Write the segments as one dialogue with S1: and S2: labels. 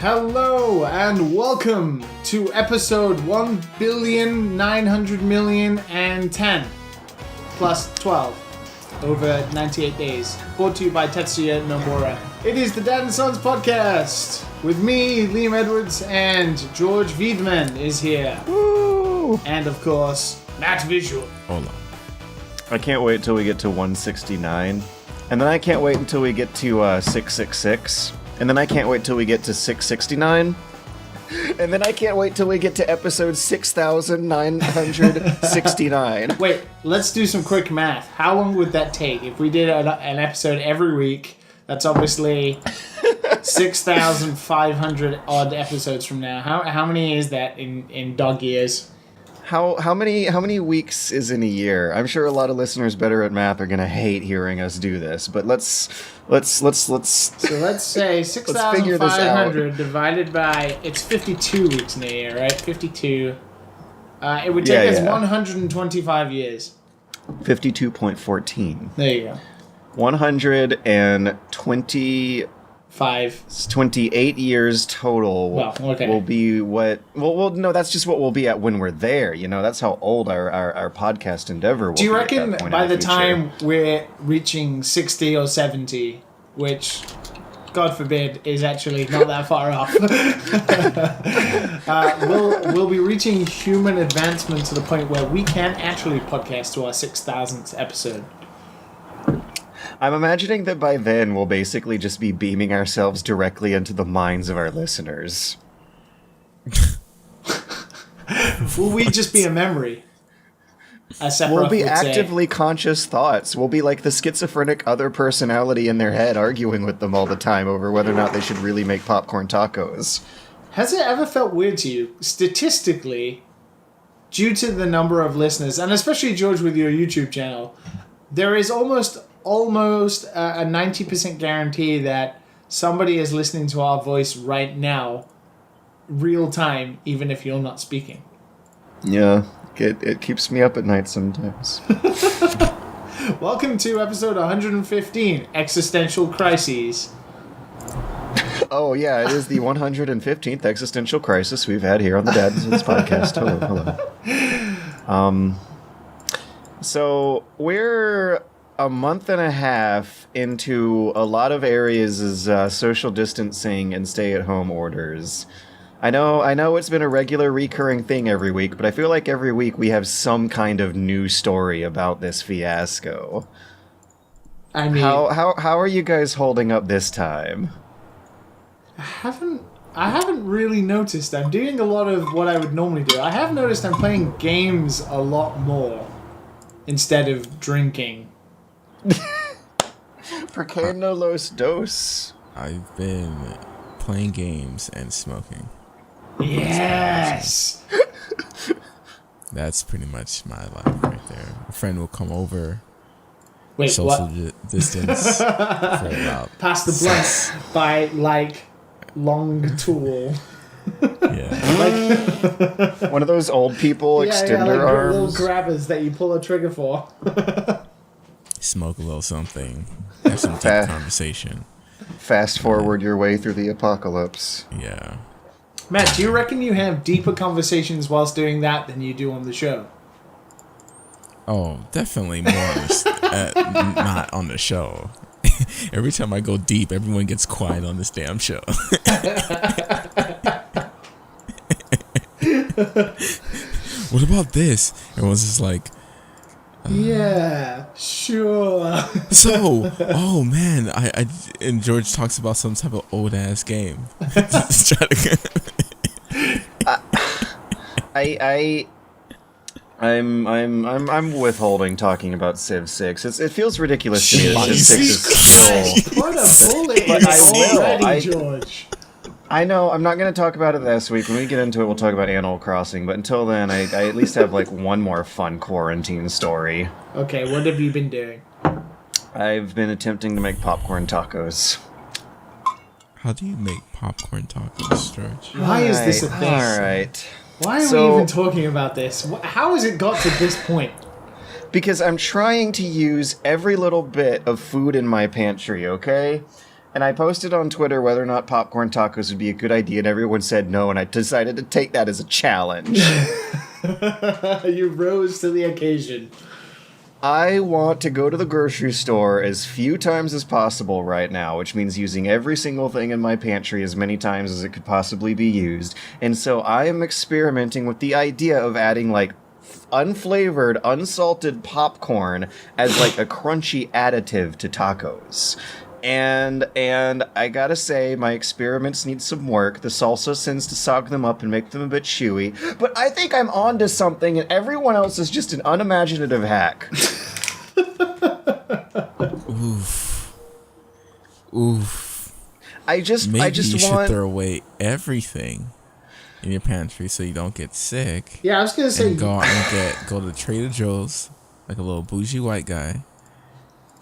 S1: Hello and welcome to episode 1,900,000,010 plus 12 over 98 days. Brought to you by Tetsuya Nomura. It is the Dad and Sons podcast with me, Liam Edwards, and George Wiedemann is here.
S2: Woo!
S1: And of course, Matt Visual.
S2: Hold on. I can't wait till we get to 169. And then I can't wait until we get to 666. And then I can't wait till we get to 669. And then I can't wait till we get to episode 6,969.
S1: Wait, let's do some quick math. How long would that take? If we did an episode every week, that's obviously 6,500 odd episodes from now. How many is that in dog years?
S2: How many weeks is in a year? I'm sure a lot of listeners better at math are gonna hate hearing us do this, but let's. So
S1: let's say 6,500 divided by, it's 52 weeks in a year, right? 52. It would take us 125 years.
S2: 52.14.
S1: There you go.
S2: 28 years total will be what... Well, no, that's just what we'll be at when we're there. You know, that's how old our podcast endeavor will be.
S1: Do you reckon by the time we're reaching 60 or 70, which, God forbid, is actually not that far off, we'll be reaching human advancement to the point where we can actually podcast to our 6,000th episode?
S2: I'm imagining that by then we'll basically just be beaming ourselves directly into the minds of our listeners.
S1: Will we just be a memory?
S2: We'll be actively conscious thoughts. We'll be like the schizophrenic other personality in their head arguing with them all the time over whether or not they should really make popcorn tacos.
S1: Has it ever felt weird to you, statistically, due to the number of listeners, and especially George with your YouTube channel, there is almost a 90% guarantee that somebody is listening to our voice right now, real time, even if you're not speaking.
S2: Yeah, it keeps me up at night sometimes.
S1: Welcome to episode 115, Existential Crises.
S2: Oh yeah, it is the 115th existential crisis we've had here on the Dad and Sons podcast. Hello. So we're a month and a half into a lot of areas' social distancing and stay-at-home orders. I know it's been a regular recurring thing every week, but I feel like every week we have some kind of new story about this fiasco. I mean, how are you guys holding up this time?
S1: I haven't really noticed. I'm doing a lot of what I would normally do. I have noticed I'm playing games a lot more instead of drinking.
S2: ¿Por qué no los dos?
S3: I've been playing games and smoking.
S1: Yes!
S3: That's pretty much my life right there. A friend will come over.
S1: Wait,
S3: social distance for about...
S1: Pass the blunt by, like, long tool.
S3: Yeah.
S2: Like one of those old people extender arms.
S1: Little grabbers that you pull a trigger for.
S3: Smoke a little something. Have some deep conversation.
S2: Fast forward your way through the apocalypse.
S3: Yeah.
S1: Matt, do you reckon you have deeper conversations whilst doing that than you do on the show?
S3: Oh, definitely more not on the show. Every time I go deep, everyone gets quiet on this damn show. What about this? Everyone's just like...
S1: yeah, sure.
S3: So, oh man, I and George talks about some type of old ass game.
S2: I'm withholding talking about Civ 6. It feels ridiculous to me that Civ 6 is still.
S1: What a bully!
S2: But I will.
S1: George.
S2: I know, I'm not going to talk about it this week. When we get into it, we'll talk about Animal Crossing. But until then, I at least have, like, one more fun quarantine story.
S1: Okay, what have you been doing?
S2: I've been attempting to make popcorn tacos.
S3: How do you make popcorn tacos, George?
S1: Why is this a thing?
S2: Alright.
S1: Why are we even talking about this? How has it got to this point?
S2: Because I'm trying to use every little bit of food in my pantry, okay? And I posted on Twitter whether or not popcorn tacos would be a good idea, and everyone said no, and I decided to take that as a challenge.
S1: You rose to the occasion.
S2: I want to go to the grocery store as few times as possible right now, which means using every single thing in my pantry as many times as it could possibly be used. And so I am experimenting with the idea of adding, like, unflavored, unsalted popcorn as, like, a crunchy additive to tacos. And I gotta say, my experiments need some work. The salsa tends to sog them up and make them a bit chewy. But I think I'm onto something, and everyone else is just an unimaginative hack.
S3: Oof.
S2: Maybe
S3: you
S2: want...
S3: should throw away everything in your pantry so you don't get sick.
S1: Yeah, I was gonna say,
S3: And go out and go to Trader Joe's, like a little bougie white guy,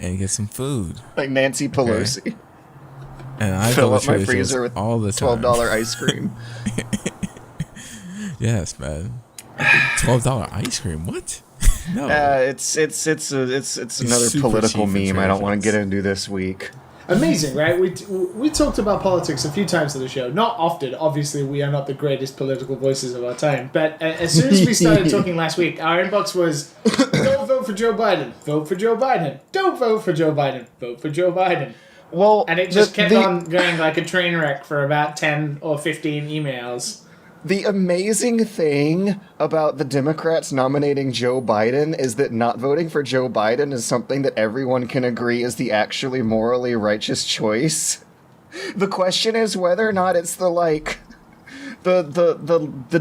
S3: and get some food.
S2: Like Nancy Pelosi.
S3: Okay. And I
S2: fill
S3: go
S2: up
S3: to
S2: my
S3: Trader
S2: freezer
S3: Joe's
S2: with
S3: all the time.
S2: $12 ice cream.
S3: Yes, man. $12 ice cream? What? No.
S2: It's another
S3: super
S2: political
S3: cheap in
S2: meme I don't want to
S3: Trader
S2: get into this week.
S1: amazing, right? We talked about politics a few times on the show. Not often. Obviously, we are not the greatest political voices of our time. But as soon as we started talking last week, our inbox was, don't vote for Joe Biden. Vote for Joe Biden. Don't vote for Joe Biden. Vote for Joe Biden.
S2: Well,
S1: And it just kept on going like a train wreck for about 10 or 15 emails.
S2: The amazing thing about the Democrats nominating Joe Biden is that not voting for Joe Biden is something that everyone can agree is the actually morally righteous choice. The question is whether or not it's the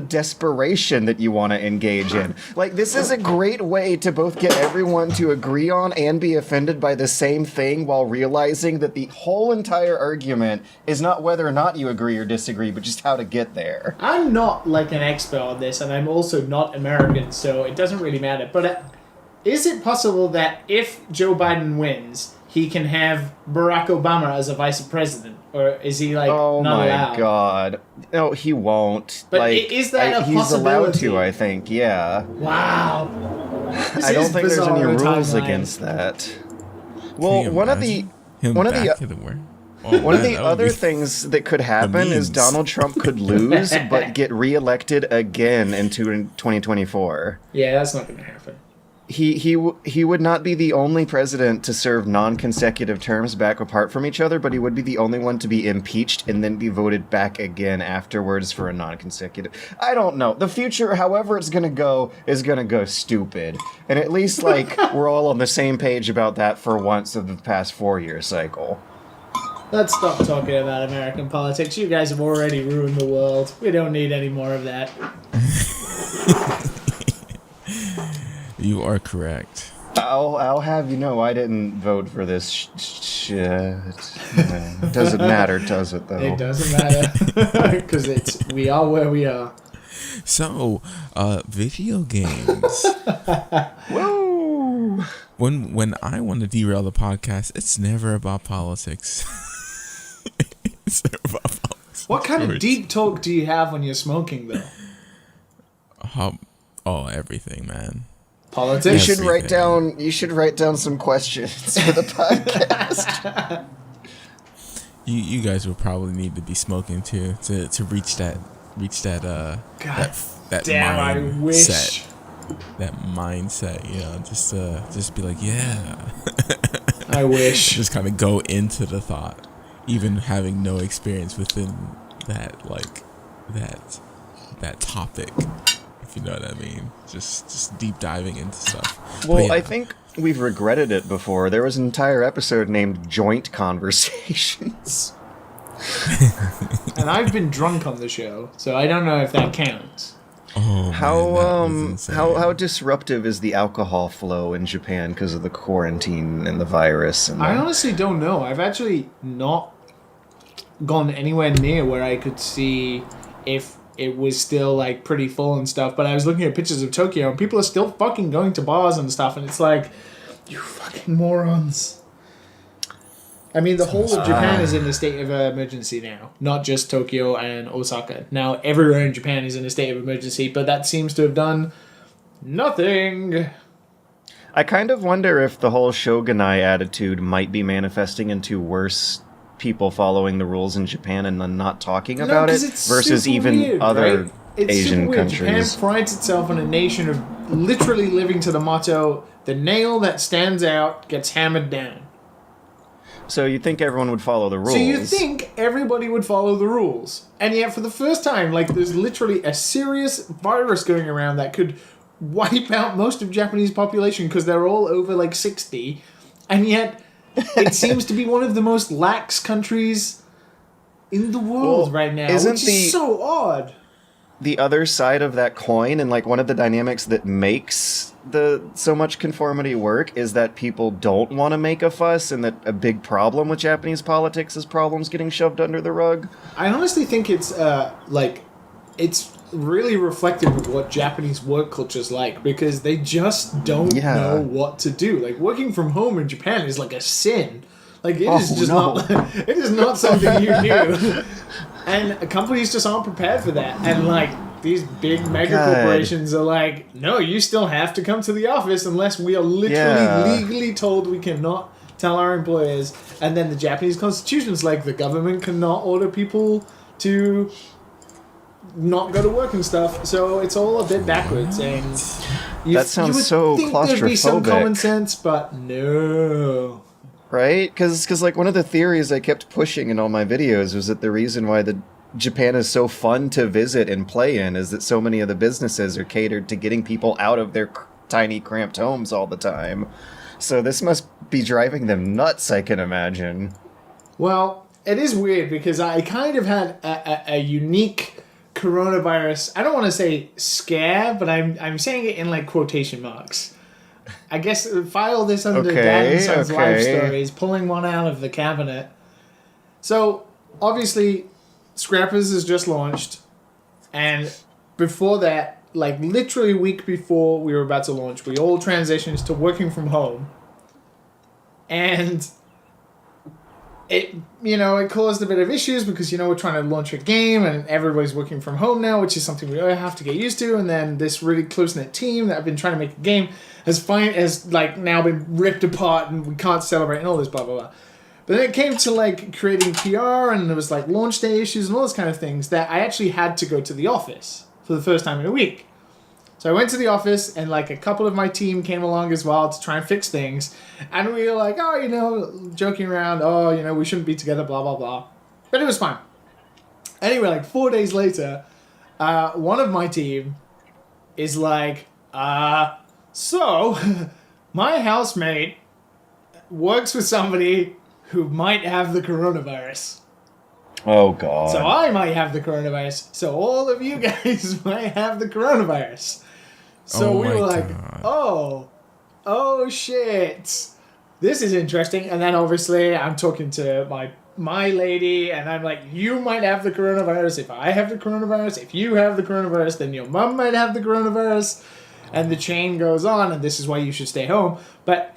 S2: desperation that you want to engage in. Like, this is a great way to both get everyone to agree on and be offended by the same thing while realizing that the whole entire argument is not whether or not you agree or disagree, but just how to get there.
S1: I'm not like an expert on this, and I'm also not American, so it doesn't really matter. But is it possible that if Joe Biden wins, he can have Barack Obama as a vice president? Or is he, like, not allowed?
S2: Oh my god. No, he won't.
S1: But
S2: like,
S1: is that a
S2: he's
S1: possibility?
S2: allowed to, I think, yeah.
S1: Wow.
S2: I don't think there's any rules
S1: timeline.
S2: against that.
S3: Can
S2: Well,
S3: you
S2: one of
S3: imagine
S2: the
S3: him
S2: one of
S3: back
S2: the
S3: in the war? Oh,
S2: one of
S3: man,
S2: the
S3: that would
S2: other
S3: be
S2: things that could happen is
S3: memes.
S2: Donald Trump could lose but get reelected again in 2024.
S1: Yeah, that's not going to happen.
S2: He would not be the only president to serve non-consecutive terms back apart from each other, but he would be the only one to be impeached and then be voted back again afterwards for a non-consecutive. I don't know. The future, however it's gonna go, is gonna go stupid. And at least, like, we're all on the same page about that for once of the past 4-year cycle.
S1: Let's stop talking about American politics. You guys have already ruined the world. We don't need any more of that.
S3: You are correct.
S2: I'll have you know I didn't vote for this shit. Doesn't matter, does it, though?
S1: It doesn't matter. Because we are where we are.
S3: So, video games.
S2: Woo!
S3: When I want to derail the podcast, it's never about politics. It's never about politics.
S1: What kind of deep talk do you have when you're smoking, though?
S3: Everything, man.
S1: Politics?
S2: You should write down some questions for the podcast.
S3: You guys will probably need to be smoking too to reach that
S1: God
S3: that
S1: damn, I wish.
S3: mindset. That mindset, just be like, yeah.
S1: I wish.
S3: Just kind of go into the thought, even having no experience within that topic. If you know what I mean, just deep diving into stuff.
S2: Well,
S3: yeah.
S2: I think we've regretted it before. There was an entire episode named Joint Conversations.
S1: And I've been drunk on the show, so I don't know if that counts.
S3: Oh,
S2: How disruptive is the alcohol flow in Japan because of the quarantine and the virus? And
S1: I honestly don't know. I've actually not gone anywhere near where I could see if it was still, like, pretty full and stuff, but I was looking at pictures of Tokyo, and people are still fucking going to bars and stuff, and it's like, you fucking morons. I mean, the whole of Japan is in a state of emergency now, not just Tokyo and Osaka. Now, everywhere in Japan is in a state of emergency, but that seems to have done nothing.
S2: I kind of wonder if the whole shogunai attitude might be manifesting into worse people following the rules in Japan and then not talking
S1: No,
S2: about
S1: 'cause
S2: it
S1: it's
S2: versus
S1: super
S2: even
S1: weird,
S2: other
S1: right? It's
S2: Asian
S1: super weird.
S2: countries.
S1: Japan prides itself on a nation of literally living to the motto, the nail that stands out gets hammered down.
S2: So you'd think everyone would follow the rules.
S1: So you think everybody would follow the rules. And yet for the first time, like, there's literally a serious virus going around that could wipe out most of Japanese population because they're all over, like, 60. And yet it seems to be one of the most lax countries in the world right now, which is so odd.
S2: The other side of that coin, and like one of the dynamics that makes the so much conformity work, is that people don't want to make a fuss, and that a big problem with Japanese politics is problems getting shoved under the rug.
S1: I honestly think it's it's really reflective of what Japanese work culture's like, because they just don't know what to do. Like, working from home in Japan is like a sin. Like, it is just not. It is not something you do. And companies just aren't prepared for that. And, like, these big mega corporations are like, no, you still have to come to the office unless we are literally legally told we cannot tell our employers. And then the Japanese constitution is like, the government cannot order people to not go to work and stuff. So it's all a bit backwards. And
S2: that sounds so
S1: think
S2: claustrophobic.
S1: There'd be some common sense, but no.
S2: Right? Because like one of the theories I kept pushing in all my videos was that the reason why Japan is so fun to visit and play in is that so many of the businesses are catered to getting people out of their tiny cramped homes all the time. So this must be driving them nuts, I can imagine.
S1: Well, it is weird because I kind of had a unique coronavirus. I don't want to say scare, but I'm saying it in like quotation marks. I guess file this under Dad and Son's life stories, pulling one out of the cabinet. So, obviously, Scrappers has just launched, and before that, like literally a week before we were about to launch, we all transitioned to working from home. And it caused a bit of issues because, we're trying to launch a game and everybody's working from home now, which is something we all have to get used to. And then this really close-knit team that have been trying to make a game has now been ripped apart and we can't celebrate and all this blah, blah, blah. But then it came to like creating PR and there was like launch day issues and all those kind of things that I actually had to go to the office for the first time in a week. So I went to the office and like a couple of my team came along as well to try and fix things. And we were like, joking around, we shouldn't be together, blah, blah, blah. But it was fine. Anyway, like 4 days later, one of my team is like, so my housemate works with somebody who might have the coronavirus.
S2: Oh, God.
S1: So I might have the coronavirus. So all of you guys might have the coronavirus. So we were like, oh shit. This is interesting. And then obviously I'm talking to my lady and I'm like, you might have the coronavirus. If I have the coronavirus, if you have the coronavirus, then your mom might have the coronavirus. And the chain goes on and this is why you should stay home. But,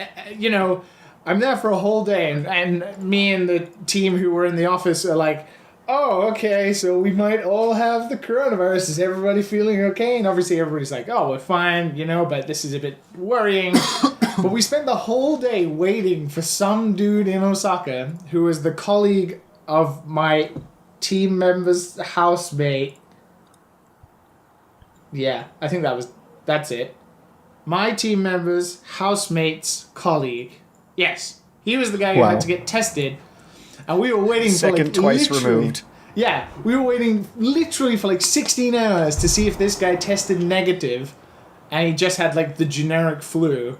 S1: I'm there for a whole day, and me and the team who were in the office are like, oh, okay, so we might all have the coronavirus. Is everybody feeling okay? And obviously everybody's like, oh, we're fine, but this is a bit worrying. But we spent the whole day waiting for some dude in Osaka who was the colleague of my team member's housemate. Yeah, I think that's it. My team member's housemate's colleague. Yes, he was the guy who had to get tested, and we were waiting
S2: twice removed.
S1: Yeah, we were waiting literally for 16 hours to see if this guy tested negative, and he just had the generic flu.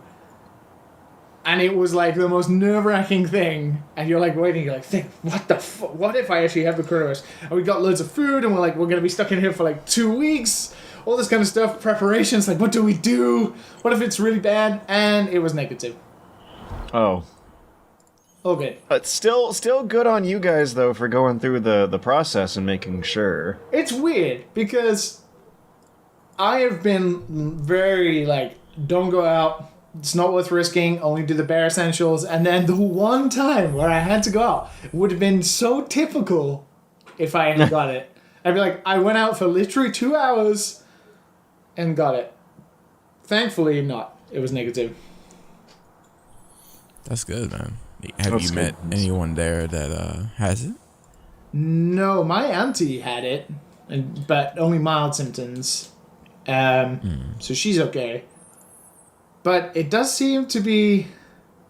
S1: And it was the most nerve-wracking thing, and you're waiting, you're think, what if I actually have the coronavirus? And we got loads of food, and we're gonna be stuck in here for 2 weeks, all this kind of stuff, preparations, what do we do? What if it's really bad? And it was negative.
S2: Oh.
S1: Okay.
S2: But still good on you guys, though, for going through the process and making sure.
S1: It's weird, because I have been very, don't go out, it's not worth risking, only do the bare essentials, and then the one time where I had to go out would have been so typical if I had got it. I'd be I went out for literally 2 hours and got it. Thankfully not. It was negative.
S3: That's good, man. Have
S2: That's
S3: you met
S2: good.
S3: anyone there that has it?
S1: No, my auntie had it, but only mild symptoms. So she's okay. But it does seem to be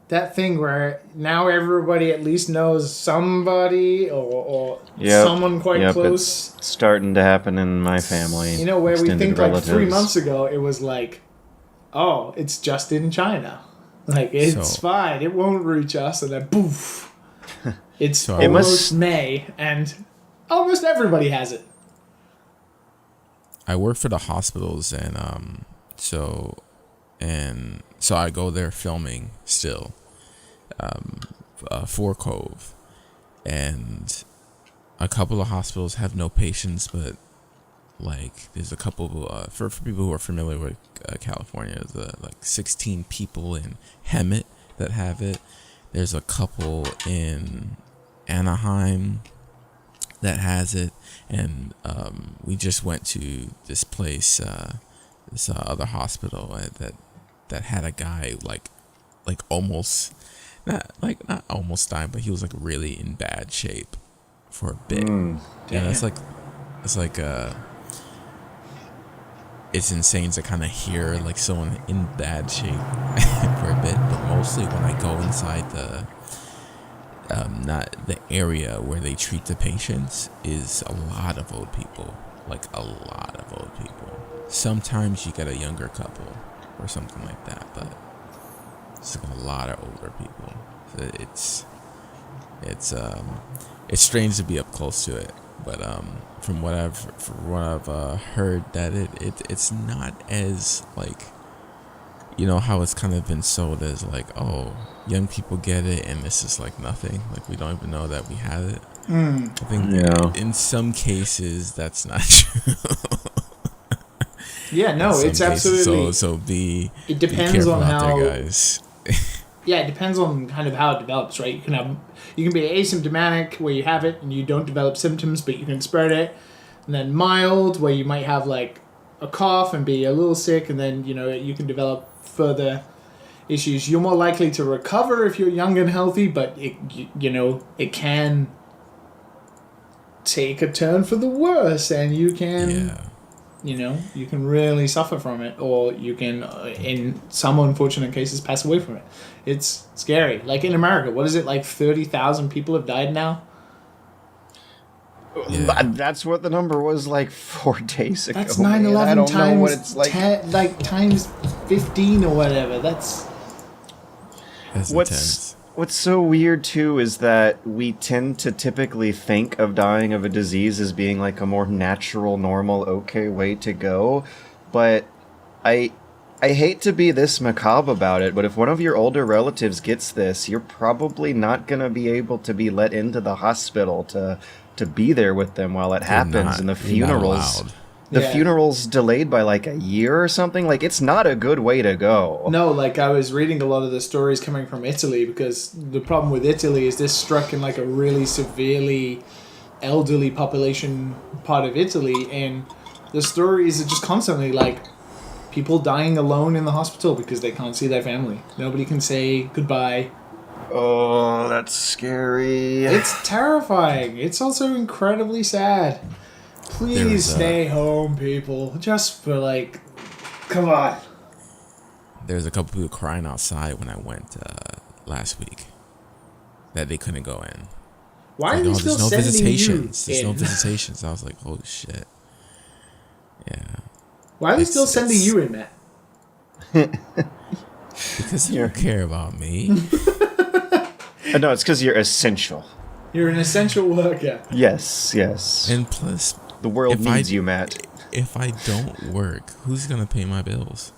S1: that thing where now everybody at least knows somebody or
S2: Yep.
S1: someone quite close.
S2: It's starting to happen in my family.
S1: You know, where we think
S2: relatives.
S1: like 3 months ago, it was like, oh, it's just in China. Like, it's fine. It won't reach us. And then, poof. It's almost May, and almost everybody has it.
S3: I work for the hospitals, and so I go there filming still, for Cove, and a couple of hospitals have no patients, but like there's a couple for people who are familiar with California, there's like 16 people in Hemet that have it. There's a couple in Anaheim that has it, and we just went to this place, this other hospital that had a guy like almost not almost dying, but he was like really in bad shape for a bit. And it's insane to kind of hear like someone in bad shape for a bit, but mostly when I go inside not the area where they treat the patients is a lot of old people, like a lot of old people. Sometimes you get a younger couple or something like that, but it's like a lot of older people. So it's strange to be up close to it, but from what I've heard, that it's not as like, you know how it's kind of been sold as like, oh, young people get it and this is like nothing, like we don't even know that we have it. I think in some cases that's not true.
S1: Yeah, no, it's absolutely. It depends on how.
S3: Guys.
S1: Yeah, it depends on kind of how it develops, right? You can be asymptomatic where you have it and you don't develop symptoms, but you can spread it, and then mild where you might have like a cough and be a little sick, and then you can develop further issues. You're more likely to recover if you're young and healthy, but it can take a turn for the worse, and you can. You can really suffer from it, or you can, in some unfortunate cases, pass away from it. It's scary. Like in America, what is it, like 30,000 people have died now?
S2: Yeah. That's what the number was like 4 days ago.
S1: That's 9/11 times
S2: what it's like.
S1: times 15 or whatever. That's
S3: intense.
S2: What's so weird, too, is that we tend to typically think of dying of a disease as being like a more natural, normal, okay way to go. But I hate to be this macabre about it, but if one of your older relatives gets this, you're probably not going to be able to be let into the hospital to be there with them while it happens. And the funerals... The funeral's delayed by like a year or something. Like, it's not a good way to go.
S1: No, like I was reading a lot of the stories coming from Italy, because the problem with Italy is this struck in like a really severely elderly population part of Italy, and the stories are just constantly like people dying alone in the hospital because they can't see their family. Nobody can say goodbye.
S2: Oh, that's scary.
S1: It's terrifying. It's also incredibly sad. Please stay home, people. Just for like, come on.
S3: There's a couple people crying outside when I went last week that they couldn't go in.
S1: Why are they still sending
S3: visitations?
S1: you
S3: There's
S1: in?
S3: no visitations. I was like, holy shit. Yeah.
S1: Why are they still sending you in, Matt?
S3: Because they don't care about me.
S2: No, it's because you're essential.
S1: You're an essential worker.
S2: Yes.
S3: And plus,
S2: the world needs you, Matt.
S3: If I don't work, who's gonna pay my bills?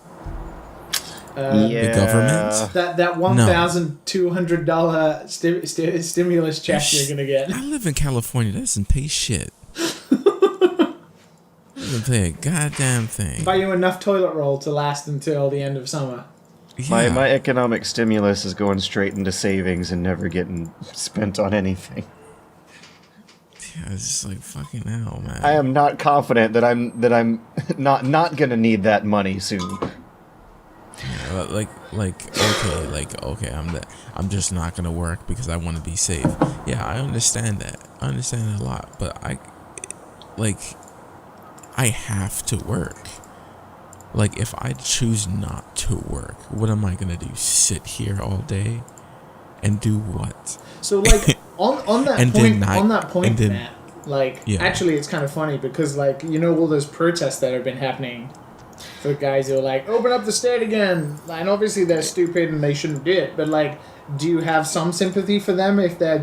S2: The
S3: government?
S1: That $1,200 stimulus check you're gonna get.
S3: I live in California. That doesn't pay shit. Doesn't pay a goddamn thing.
S1: Buy you enough toilet roll to last until the end of summer.
S3: Yeah.
S2: My economic stimulus is going straight into savings and never getting spent on anything.
S3: Yeah, it's just like fucking hell, man.
S2: I am not confident that I'm not gonna need that money soon.
S3: Okay, I'm just not gonna work because I want to be safe. Yeah, I understand that. I understand that a lot, but I have to work. Like, if I choose not to work, what am I gonna do? Sit here all day and do what?
S1: So like on that
S3: And
S1: point,
S3: then
S1: Matt. Like,
S3: yeah.
S1: actually, it's kind of funny because, like, you know, all those protests that have been happening for guys who are like, open up the state again. And obviously they're stupid and they shouldn't do it. But, like, do you have some sympathy for them if they're,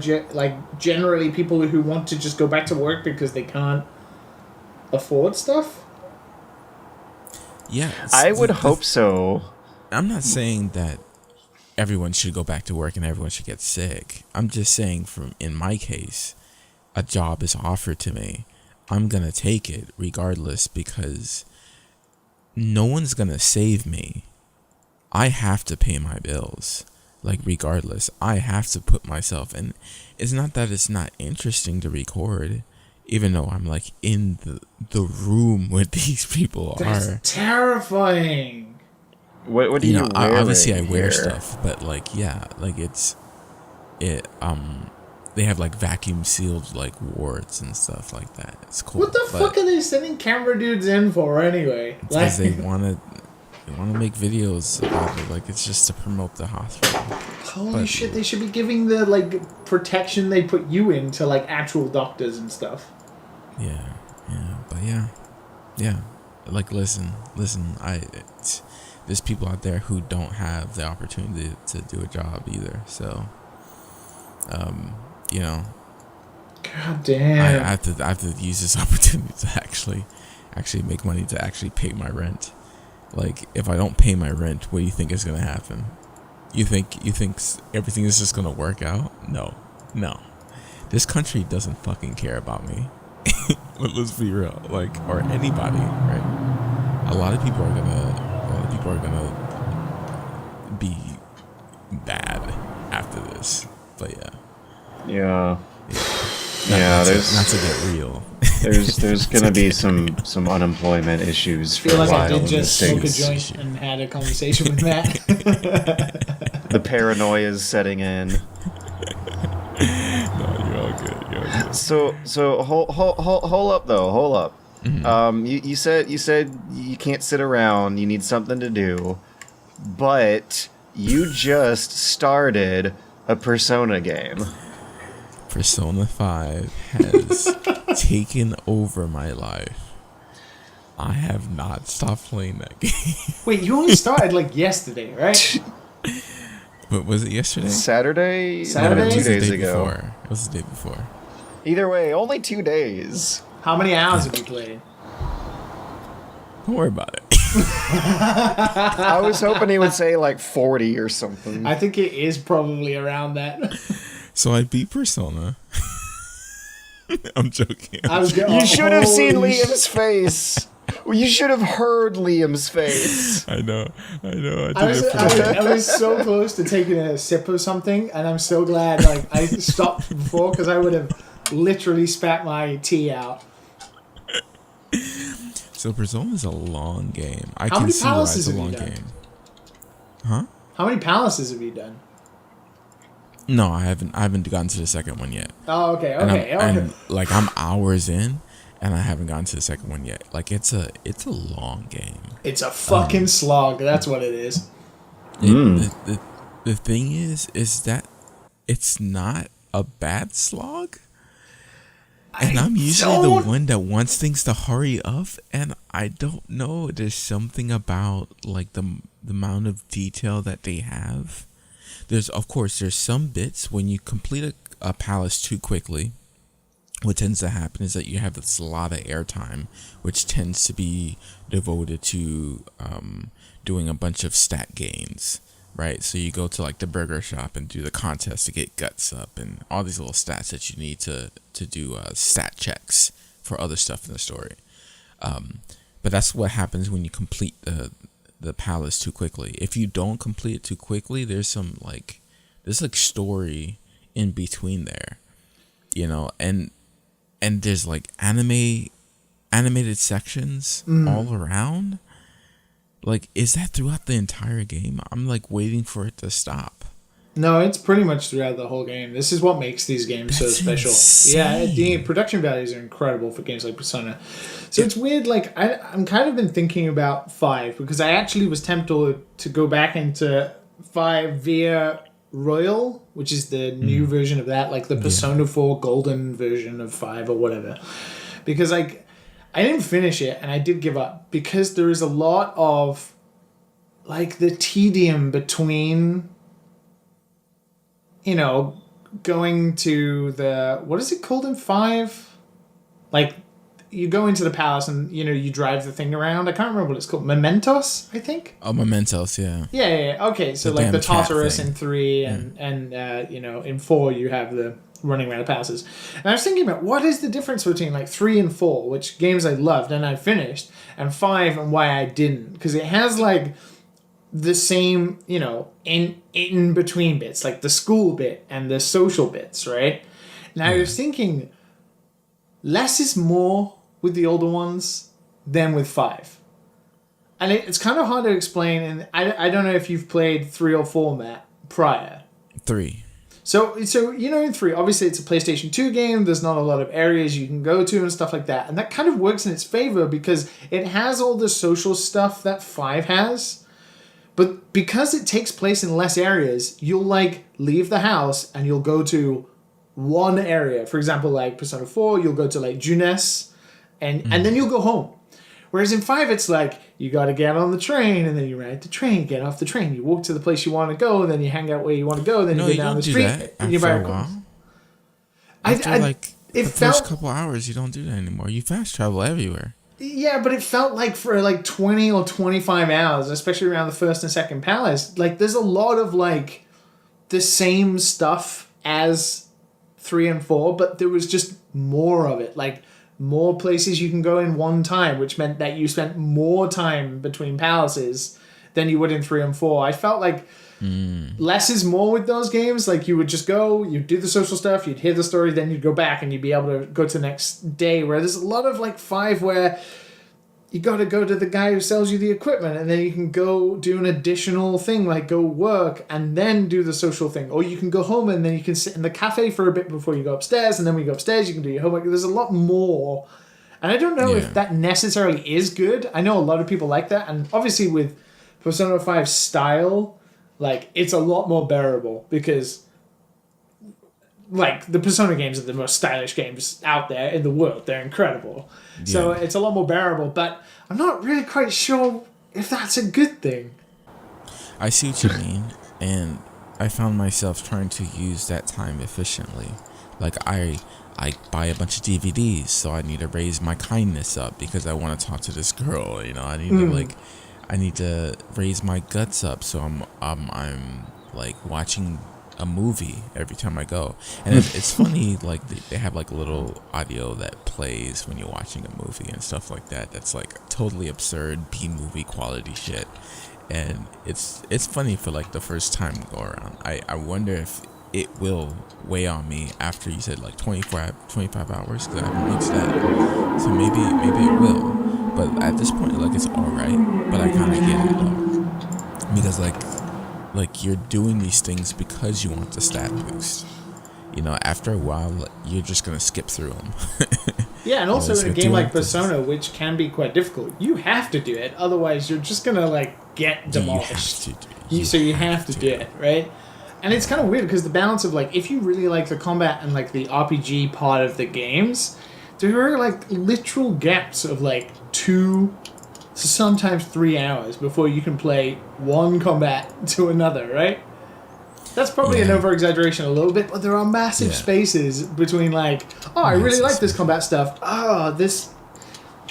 S1: generally people who want to just go back to work because they can't afford stuff?
S3: Yeah.
S2: I would hope so.
S3: I'm not saying that everyone should go back to work and everyone should get sick. I'm just saying, in my case, a job is offered to me. I'm going to take it regardless because no one's going to save me. I have to pay my bills. Like, regardless, I have to put myself in. It's not that it's not interesting to record, even though I'm like in the room where these people are.
S1: That's terrifying.
S2: What do you wear?
S3: Obviously I wear
S2: here?
S3: stuff, but like, yeah, like they have like vacuum sealed like wards and stuff like that. It's cool.
S1: What the fuck are they sending camera dudes in for anyway?
S3: Because they want to make videos about it. Like, it's just to promote the hospital.
S1: Holy shit! They should be giving the like protection they put you in to like actual doctors and stuff.
S3: Yeah. Like, listen. There's people out there who don't have the opportunity to do a job either. So, you know,
S1: God damn.
S3: I have to use this opportunity to actually make money to actually pay my rent. Like, if I don't pay my rent, what do you think is gonna happen? You think everything is just gonna work out? No. This country doesn't fucking care about me. Let's be real. Like, or anybody, right? A lot of people are gonna be bad after this. But yeah.
S2: Yeah,
S3: not to get real.
S2: There's gonna be some unemployment issues
S1: I
S2: for
S1: feel
S2: a
S1: like
S2: while
S1: I did
S2: in the
S1: just smoke a
S2: States.
S1: joint and had a conversation with Matt.
S2: The paranoia is setting in.
S3: No, you're all good.
S2: So hold up though. Hold up.
S3: Mm-hmm.
S2: You said you can't sit around. You need something to do, but you just started a Persona game.
S3: Persona 5 has taken over my life. I have not stopped playing that game.
S1: Wait, you only started like yesterday, right?
S3: But was it yesterday?
S2: Saturday?
S1: Saturday?
S2: No,
S3: It
S2: 2
S3: was the
S2: days
S3: day
S2: ago.
S3: before. It was the day before.
S2: Either way, only 2 days.
S1: How many hours have you played?
S3: Don't worry about it.
S2: I was hoping he would say like 40 or something.
S1: I think it is probably around that.
S3: So I beat Persona. I'm joking.
S2: You should have seen Liam's face. You should have heard Liam's face.
S3: I know.
S1: I was so close to taking a sip of something, and I'm so glad like I stopped before because I would have literally spat my tea out.
S3: So Persona is a long game. I
S1: How
S3: can
S1: many
S3: see why
S1: palaces
S3: it's a
S1: have you
S3: long
S1: done?
S3: game. Huh?
S1: How many palaces have you done?
S3: No, I haven't gotten to the second one yet.
S1: Oh, okay.
S3: And like, I'm hours in, and I haven't gotten to the second one yet. Like, it's a long game.
S1: It's a fucking slog. That's what it is.
S3: The thing is that it's not a bad slog. And I'm usually the one that wants things to hurry up, and I don't know. There's something about like the amount of detail that they have. There's some bits when you complete a palace too quickly. What tends to happen is that you have this lot of airtime, which tends to be devoted to doing a bunch of stat gains, right? So you go to like the burger shop and do the contest to get guts up and all these little stats that you need to do stat checks for other stuff in the story. But that's what happens when you complete the palace too quickly. If you don't complete it too quickly, there's story in between there, you know, and there's like animated sections all around Like, is that throughout the entire game? I'm like waiting for it to stop.
S1: No, it's pretty much throughout the whole game. This is what makes these games so special.
S3: Insane.
S1: Yeah, the production values are incredible for games like Persona. So it's weird, like, I'm kind of been thinking about 5, because I actually was tempted to go back into 5 via Royal, which is the new version of that, like the Persona 4 golden version of 5 or whatever. Because, like, I didn't finish it, and I did give up, because there is a lot of, like, the tedium between... going to the, what is it called in 5? Like, you go into the palace and, you drive the thing around. I can't remember what it's called. Mementos, I think?
S3: Oh, Mementos, yeah.
S1: Yeah. Okay, so
S3: The
S1: like the
S3: damn cat
S1: Tartarus
S3: thing.
S1: in 3 and in 4 you have the running around the palaces. And I was thinking about what is the difference between like 3 and 4, which games I loved and I finished, and 5 and why I didn't. Because it has like... the same, in between bits, like the school bit and the social bits, right? Now I was thinking, less is more with the older ones than with 5. And it's kind of hard to explain, and I don't know if you've played 3 or 4, Matt, prior.
S3: 3.
S1: So in 3, obviously it's a PlayStation 2 game, there's not a lot of areas you can go to and stuff like that, and that kind of works in its favor because it has all the social stuff that 5 has. But because it takes place in less areas, you'll like leave the house and you'll go to one area. For example, like Persona 4, you'll go to like Junes and then you'll go home. Whereas in 5, it's like you got to get on the train and then you ride the train, get off the train, you walk to the place you want to go, then you hang out where you want to go, then you go down the street.
S3: That
S1: and you
S3: after
S1: buy
S3: a while.
S1: It
S3: The first couple hours, you don't do that anymore. You fast travel everywhere.
S1: Yeah, but it felt like for like 20 or 25 hours, especially around the first and second palace, like there's a lot of like the same stuff as 3 and 4, but there was just more of it. Like more places you can go in one time, which meant that you spent more time between palaces than you would in 3 and 4. I felt like less is more with those games. Like you would just go, you'd do the social stuff, you'd hear the story, then you'd go back and you'd be able to go to the next day. Where there's a lot of like 5 where you got to go to the guy who sells you the equipment and then you can go do an additional thing like go work and then do the social thing. Or you can go home and then you can sit in the cafe for a bit before you go upstairs, and then when you go upstairs you can do your homework. There's a lot more. And I don't know if that necessarily is good. I know a lot of people like that, and obviously with Persona 5 style, like, it's a lot more bearable because, like, the Persona games are the most stylish games out there in the world. They're incredible. Yeah. So it's a lot more bearable, but I'm not really quite sure if that's a good thing.
S3: I see what you mean, and I found myself trying to use that time efficiently. Like, I buy a bunch of DVDs, so I need to raise my kindness up because I want to talk to this girl, I need to, like... I need to raise my guts up, so I'm like watching a movie every time I go, and it's funny. Like they have like a little audio that plays when you're watching a movie and stuff like that. That's like totally absurd B-movie quality shit, and it's funny for like the first time go around. I wonder if it will weigh on me after you said like 25 hours because I haven't reached that, so maybe it will. But at this point, like, it's alright, but I kind of get it, though. Because, like, you're doing these things because you want the stat boost. After a while, you're just going to skip through them.
S1: Yeah, and also in a game like Persona, which can be quite difficult, you have to do it. Otherwise, you're just going to, like, get demolished. You have to do it, right? And it's kind of weird because the balance of, like, if you really like the combat and, like, the RPG part of the games... there are, like, literal gaps of, like, 2 to sometimes 3 hours before you can play one combat to another, right? That's probably an over-exaggeration a little bit, but there are massive spaces between, like, oh, I really like this combat stuff. Oh, this...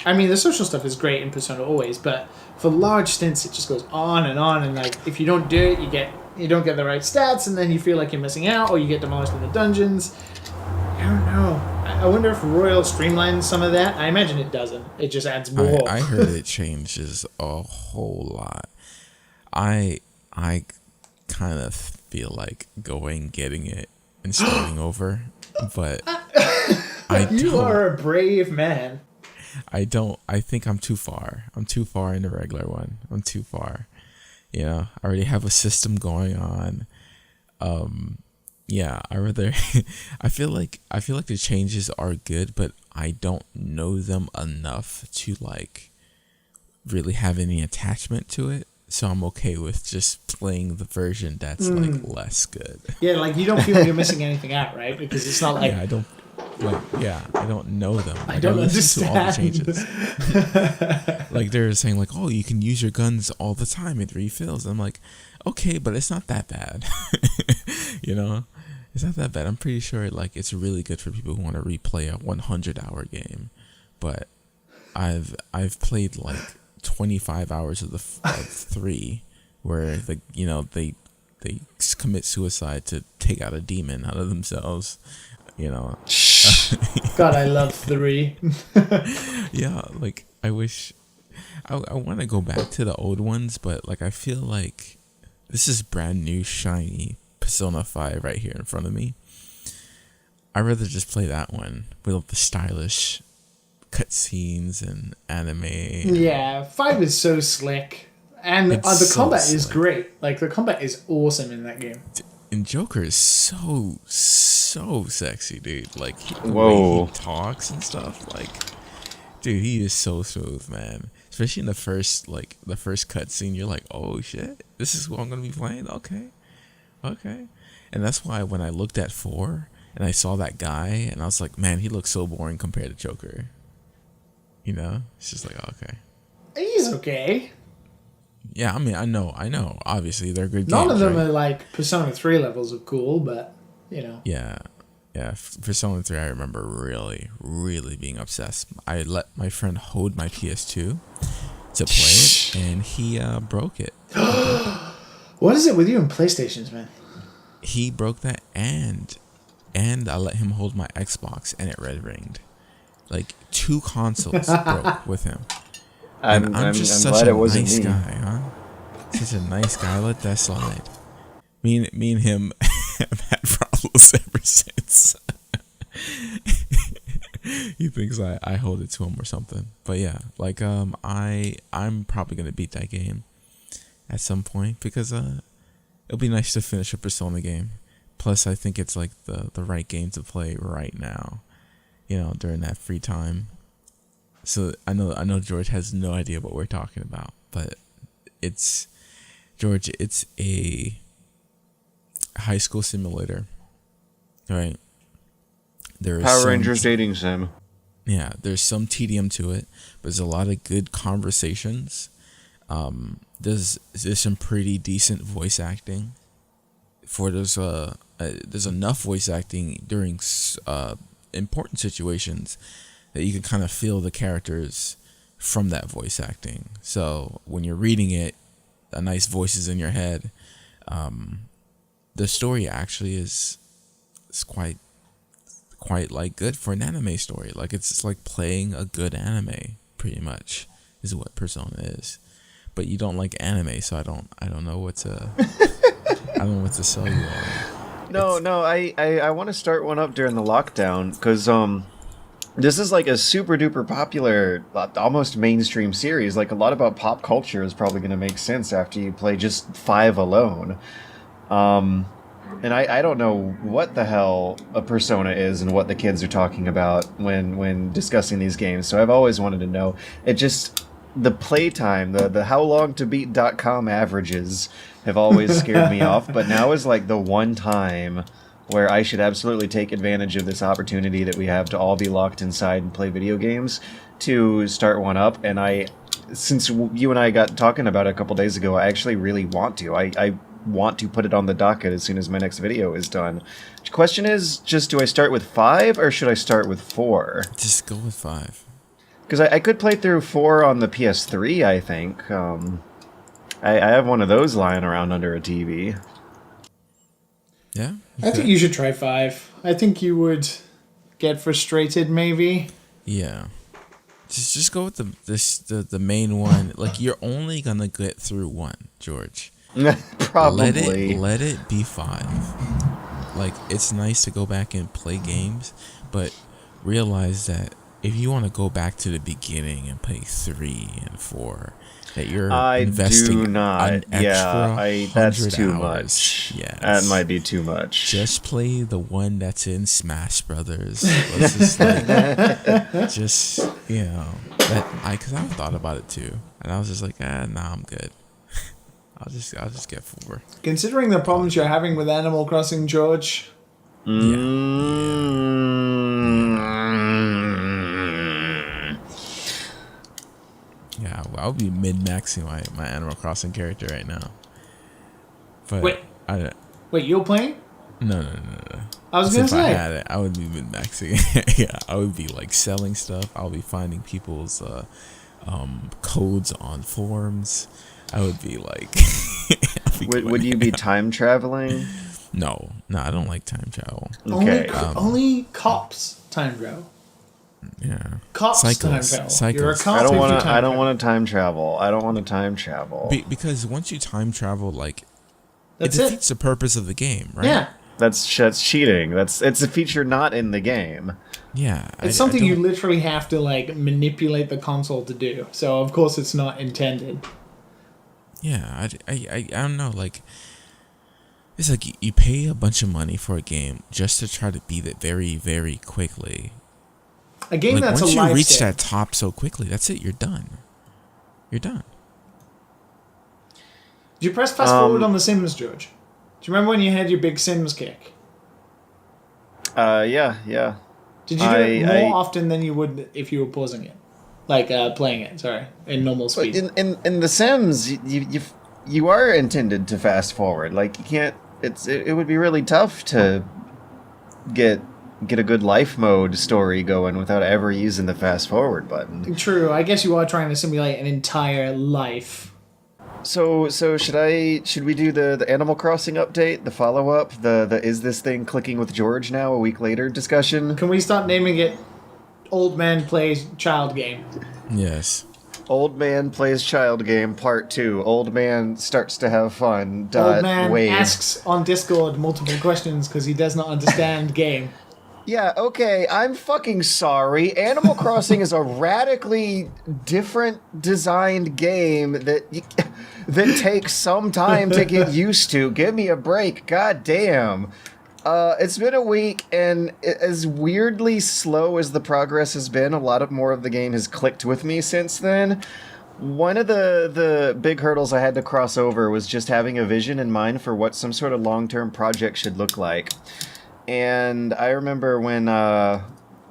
S1: I mean, the social stuff is great in Persona always, but for large stints, it just goes on, and, like, if you don't do it, you don't get the right stats, and then you feel like you're missing out, or you get demolished in the dungeons. I don't know. I wonder if Royal streamlines some of that. I imagine it doesn't. It just adds more.
S3: I heard it changes a whole lot. I kind of feel like getting it, and starting over, but
S1: You are a brave man.
S3: I think I'm too far. I'm too far in the regular one. I'm too far. You know, I already have a system going on. Yeah, I rather I feel like the changes are good, but I don't know them enough to like really have any attachment to it. So I'm okay with just playing the version that's like less good.
S1: Yeah, like you don't feel you're missing anything out, right? Because it's not like
S3: I don't know them. Like,
S1: I don't
S3: listen to all the
S1: understand.
S3: changes. Like they're saying like, oh, you can use your guns all the time. It refills. I'm like, okay, but it's not that bad. You know, it's not that bad. I'm pretty sure like it's really good for people who want to replay a 100-hour game. But I've played like 25 hours of 3, where they commit suicide to take out a demon out of themselves. You know.
S1: God, I love 3.
S3: Yeah, like I wish I want to go back to the old ones, but like I feel like this is brand new shiny Persona 5 right here in front of me. I'd rather just play that one with the stylish cutscenes and anime.
S1: Yeah, 5 is so slick. And the
S3: so
S1: combat is
S3: slick.
S1: great. Like, the combat is awesome in that game.
S3: And Joker is so sexy, dude. Like the
S2: Whoa.
S3: way he talks and stuff, like, dude, he is so smooth, man. Especially in the first cutscene, you're like, oh shit, this is what I'm gonna be playing. Okay. And that's why when I looked at 4 and I saw that guy, and I was like, man, he looks so boring compared to Joker. You know, it's just like, okay.
S1: He's okay.
S3: Yeah, I mean, I know. Obviously, they're good games.
S1: None of them
S3: right?
S1: are like Persona 3 levels of cool, but, you know.
S3: Yeah. Persona 3, I remember really, really being obsessed. I let my friend hold my PS2 to play it, and he broke it.
S1: What is it with you and PlayStations, man?
S3: He broke that, and I let him hold my Xbox, and it red ringed. Like 2 consoles broke with him. And I'm just such
S2: glad
S3: a
S2: it wasn't
S3: nice
S2: me.
S3: guy, huh? Such a nice guy. Let that slide. Me and him have had problems ever since. He thinks I hold it to him or something. But yeah, like I'm probably gonna beat that game at some point because it'll be nice to finish a Persona game. Plus, I think it's like the right game to play right now. You know, during that free time. So I know George has no idea what we're talking about, but it's a high school simulator, right? There is
S2: Power Rangers dating sim.
S3: Yeah, there's some tedium to it, but there's a lot of good conversations. There's some pretty decent voice acting. There's enough voice acting during important situations that you can kind of feel the characters from that voice acting. So when you're reading it, a nice voice is in your head. The story actually is quite like good for an anime story. Like it's just like playing a good anime, pretty much, is what Persona is. But you don't like anime, so I don't know what to I don't know what to sell you on.
S2: No, I want to start one up during the lockdown because this is like a super duper popular, almost mainstream series. Like a lot about pop culture is probably going to make sense after you play just 5 alone. And I don't know what the hell a Persona is and what the kids are talking about when discussing these games. So I've always wanted to know. It just, the playtime, the how long to beat.com averages have always scared me off. But now is like the one time where I should absolutely take advantage of this opportunity that we have to all be locked inside and play video games to start one up. And since you and I got talking about it a couple days ago, I actually really want to. I want to put it on the docket as soon as my next video is done. The question is, just do I start with 5 or should I start with 4?
S3: Just go with 5.
S2: Because I could play through 4 on the PS3, I think. I have one of those lying around under a TV.
S3: Yeah?
S1: I think you should try 5. I think you would get frustrated, maybe.
S3: Yeah. Just go with the main one. Like, you're only gonna get through 1, George.
S2: Probably.
S3: Let it be 5. Like, it's nice to go back and play games, but realize that if you want to go back to the beginning and play 3 and 4, that you're
S2: I
S3: investing
S2: do not.
S3: an extra
S2: That's
S3: 100
S2: too
S3: hours.
S2: much.
S3: Yes.
S2: That might be too much.
S3: Just play the one that's in Smash Brothers. Let's just like, just, you know, because I thought about it too, and I was just like, nah, I'm good. I'll just get 4.
S1: Considering the problems you're having with Animal Crossing, George.
S3: Yeah, well, I'll be mid-maxing my Animal Crossing character right now. But
S1: Wait, you're playing?
S3: No.
S1: I was gonna
S3: If I
S1: say.
S3: had it, I would be mid-maxing. Yeah, I would be like selling stuff. I'll be finding people's codes on forums. I would be like.
S2: Would you be time traveling?
S3: No, I don't like time travel.
S2: Okay.
S1: Only cops time travel.
S3: Yeah.
S1: Cops time travel. You're a cop.
S2: I don't want
S1: if
S2: to.
S1: you
S2: I don't want to time travel. I don't want to time travel.
S3: Because once you time travel, like,
S1: That's
S3: it defeats the purpose of the game, right?
S1: Yeah.
S2: That's cheating. It's a feature not in the game.
S3: Yeah.
S1: It's something you literally have to like manipulate the console to do. So of course it's not intended.
S3: Yeah, I don't know, like, it's like you pay a bunch of money for a game just to try to beat it very, very quickly.
S1: A game
S3: Like,
S1: that's
S3: once
S1: a
S3: you
S1: life
S3: reach
S1: save.
S3: that top so quickly, that's it, you're done. You're done.
S1: Did you press fast forward on The Sims, George? Do you remember when you had your big Sims kick?
S2: Yeah.
S1: Did you do it more often than you would if you were pausing it? Like, playing it, sorry, in normal speed.
S2: In The Sims, you are intended to fast forward. Like, you can't. It would be really tough to get a good life mode story going without ever using the fast forward button.
S1: True, I guess you are trying to simulate an entire life.
S2: So should we do the Animal Crossing update, the follow up, the is this thing clicking with George now a week later discussion?
S1: Can we start naming it Old Man Plays Child Game?
S3: Yes.
S2: Old Man Plays Child Game Part 2. Old Man starts to have fun.
S1: Old Man
S2: wave.
S1: asks on Discord multiple questions because he does not understand game.
S2: Yeah, okay, I'm fucking sorry. Animal Crossing is a radically different designed game that takes some time to get used to. Give me a break, god damn. It's been a week, and as weirdly slow as the progress has been, a lot more of the game has clicked with me since then. One of the big hurdles I had to cross over was just having a vision in mind for what some sort of long-term project should look like. And I remember when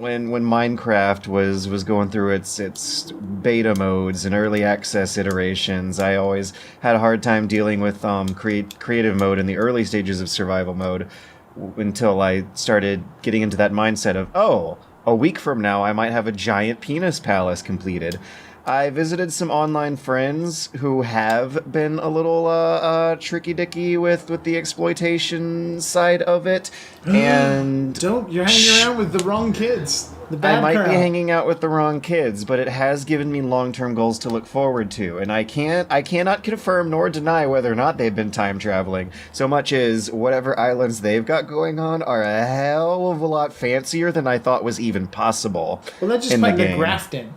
S2: Minecraft was going through its beta modes and early access iterations, I always had a hard time dealing with creative mode in the early stages of survival mode until I started getting into that mindset of, oh, a week from now I might have a giant penis palace completed. I visited some online friends who have been a little tricky-dicky with the exploitation side of it, and
S1: You're hanging around with the wrong kids. The bad
S2: I might
S1: crowd.
S2: be hanging out with the wrong kids, but it has given me long-term goals to look forward to, and I cannot confirm nor deny whether or not they've been time traveling, so much as whatever islands they've got going on are a hell of a lot fancier than I thought was even possible.
S1: Well, they're just
S2: in
S1: putting
S2: the
S1: the
S2: game.
S1: graft in.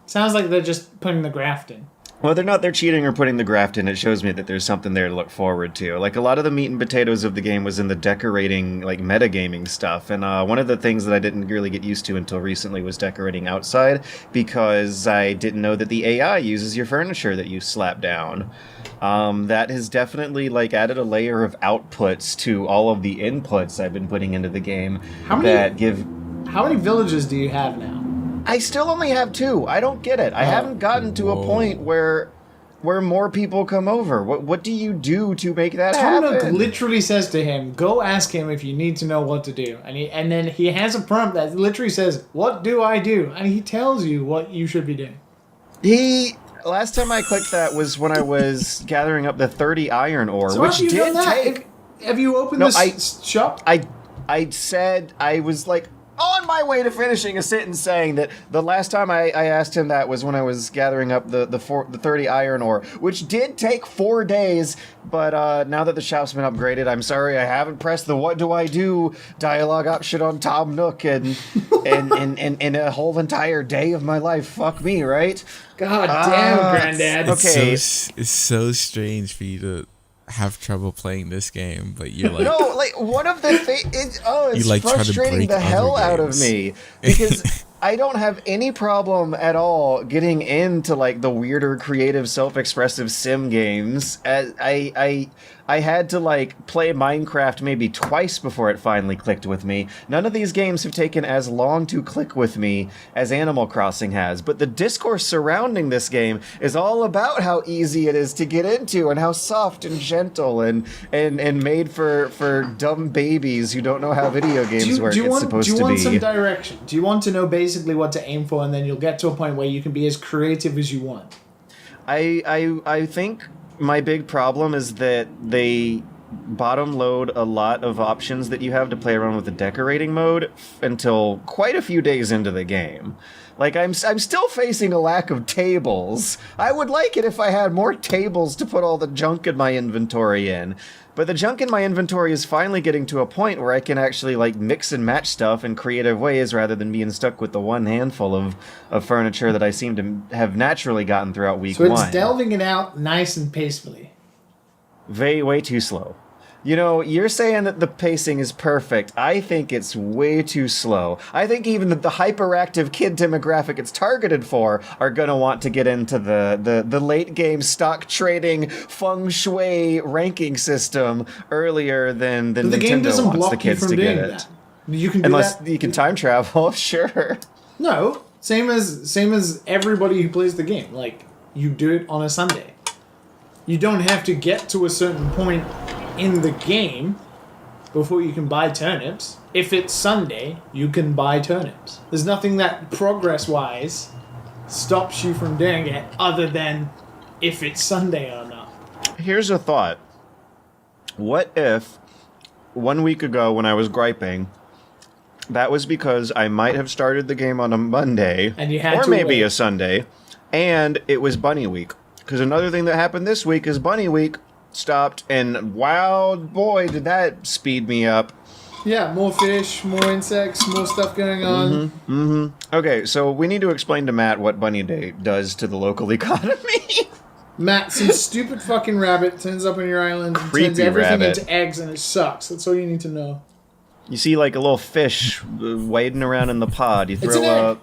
S1: Sounds like they're just putting the graft in.
S2: Well, they're cheating or putting the graft in. It shows me that there's something there to look forward to. Like, a lot of the meat and potatoes of the game was in the decorating, like, metagaming stuff. And one of the things that I didn't really get used to until recently was decorating outside, because I didn't know that the AI uses your furniture that you slap down. That has definitely, like, added a layer of outputs to all of the inputs I've been putting into the game. How
S1: many villages do you have now?
S2: I still only have 2. I don't get it. I haven't gotten to a point where more people come over. What do you do to make that
S1: Tomnook
S2: happen?
S1: literally says to him, go ask him if you need to know what to do. And then he has a prompt that literally says, what do I do? And he tells you what you should be doing.
S2: Last time I clicked that was when I was gathering up the 30 iron ore,
S1: So
S2: which
S1: have you
S2: did
S1: done that?
S2: take...
S1: Have you opened
S2: No,
S1: this shop?
S2: I said, I was like, on my way to finishing a sentence saying that the last time I asked him that was when I was gathering up the 30 iron ore, which did take 4 days, but now that the shop's been upgraded, I'm sorry I haven't pressed the what do I do dialogue option on Tom Nook and a whole entire day of my life. Fuck me, right?
S1: God damn, Granddad.
S2: Okay.
S3: It's so strange for you to have trouble playing this game, but you're like...
S2: No, like, one of the things... It's
S3: like, try to
S2: frustrating
S3: break
S2: the hell
S3: other
S2: out of
S3: games.
S2: me. Because I don't have any problem at all getting into, like, the weirder, creative, self-expressive sim games. I had to, like, play Minecraft maybe twice before it finally clicked with me. None of these games have taken as long to click with me as Animal Crossing has, but the discourse surrounding this game is all about how easy it is to get into and how soft and gentle and made for dumb babies who don't know how video games work.
S1: Do you want
S2: be.
S1: some direction? Do you want to know basically what to aim for, and then you'll get to a point where you can be as creative as you want?
S2: I think my big problem is that they bottom load a lot of options that you have to play around with the decorating mode until quite a few days into the game. Like, I'm still facing a lack of tables. I would like it if I had more tables to put all the junk in my inventory in. But the junk in my inventory is finally getting to a point where I can actually, like, mix and match stuff in creative ways rather than being stuck with the one handful of furniture that I seem to have naturally gotten throughout week one.
S1: So it's delving it out nice and peacefully.
S2: Way too slow. You know, you're saying that the pacing is perfect. I think it's way too slow. I think even the hyperactive kid demographic it's targeted for are gonna want to get into the late game stock trading feng shui ranking system earlier than
S1: But the
S2: Nintendo
S1: game doesn't
S2: wants the
S1: block you
S2: kids
S1: from
S2: to
S1: doing
S2: get it.
S1: that. You can do
S2: Unless
S1: that.
S2: you can time travel, sure.
S1: No, same as everybody who plays the game. Like, you do it on a Sunday. You don't have to get to a certain point in the game before you can buy turnips. If it's Sunday, you can buy turnips. There's nothing that progress-wise stops you from doing it other than if it's Sunday or not.
S2: Here's a thought. What if 1 week ago when I was griping, that was because I might have started the game on a Monday,
S1: And you had
S2: or
S1: to
S2: maybe
S1: wait.
S2: a Sunday, and it was Bunny Week. Because another thing that happened this week is Bunny Week stopped, and wow, boy, did that speed me up.
S1: Yeah, more fish, more insects, more stuff going on.
S2: Okay, so we need to explain to Matt what Bunny Day does to the local economy.
S1: Matt, some stupid fucking rabbit turns up on your island and turns
S2: Creepy
S1: everything
S2: rabbit.
S1: into eggs, and it sucks. That's all you need to know.
S2: You see, like, a little fish wading around in the pod. You
S1: It's an egg.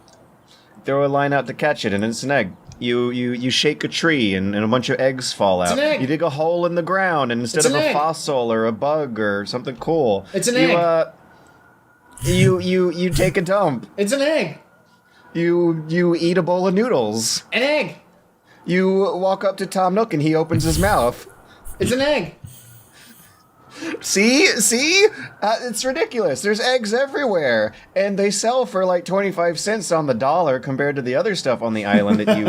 S2: throw a line out to catch it, and it's an egg. You shake a tree, and a bunch of eggs fall out.
S1: an egg.
S2: You dig a hole in the ground, and instead
S1: It's
S2: of
S1: an
S2: a
S1: egg.
S2: fossil or a bug or something cool,
S1: It's an
S2: you,
S1: egg.
S2: You take a dump.
S1: It's an egg.
S2: You eat a bowl of noodles.
S1: An egg.
S2: You walk up to Tom Nook, and he opens his mouth.
S1: It's an egg.
S2: See? It's ridiculous. There's eggs everywhere. And they sell for like 25 cents on the dollar compared to the other stuff on the island that you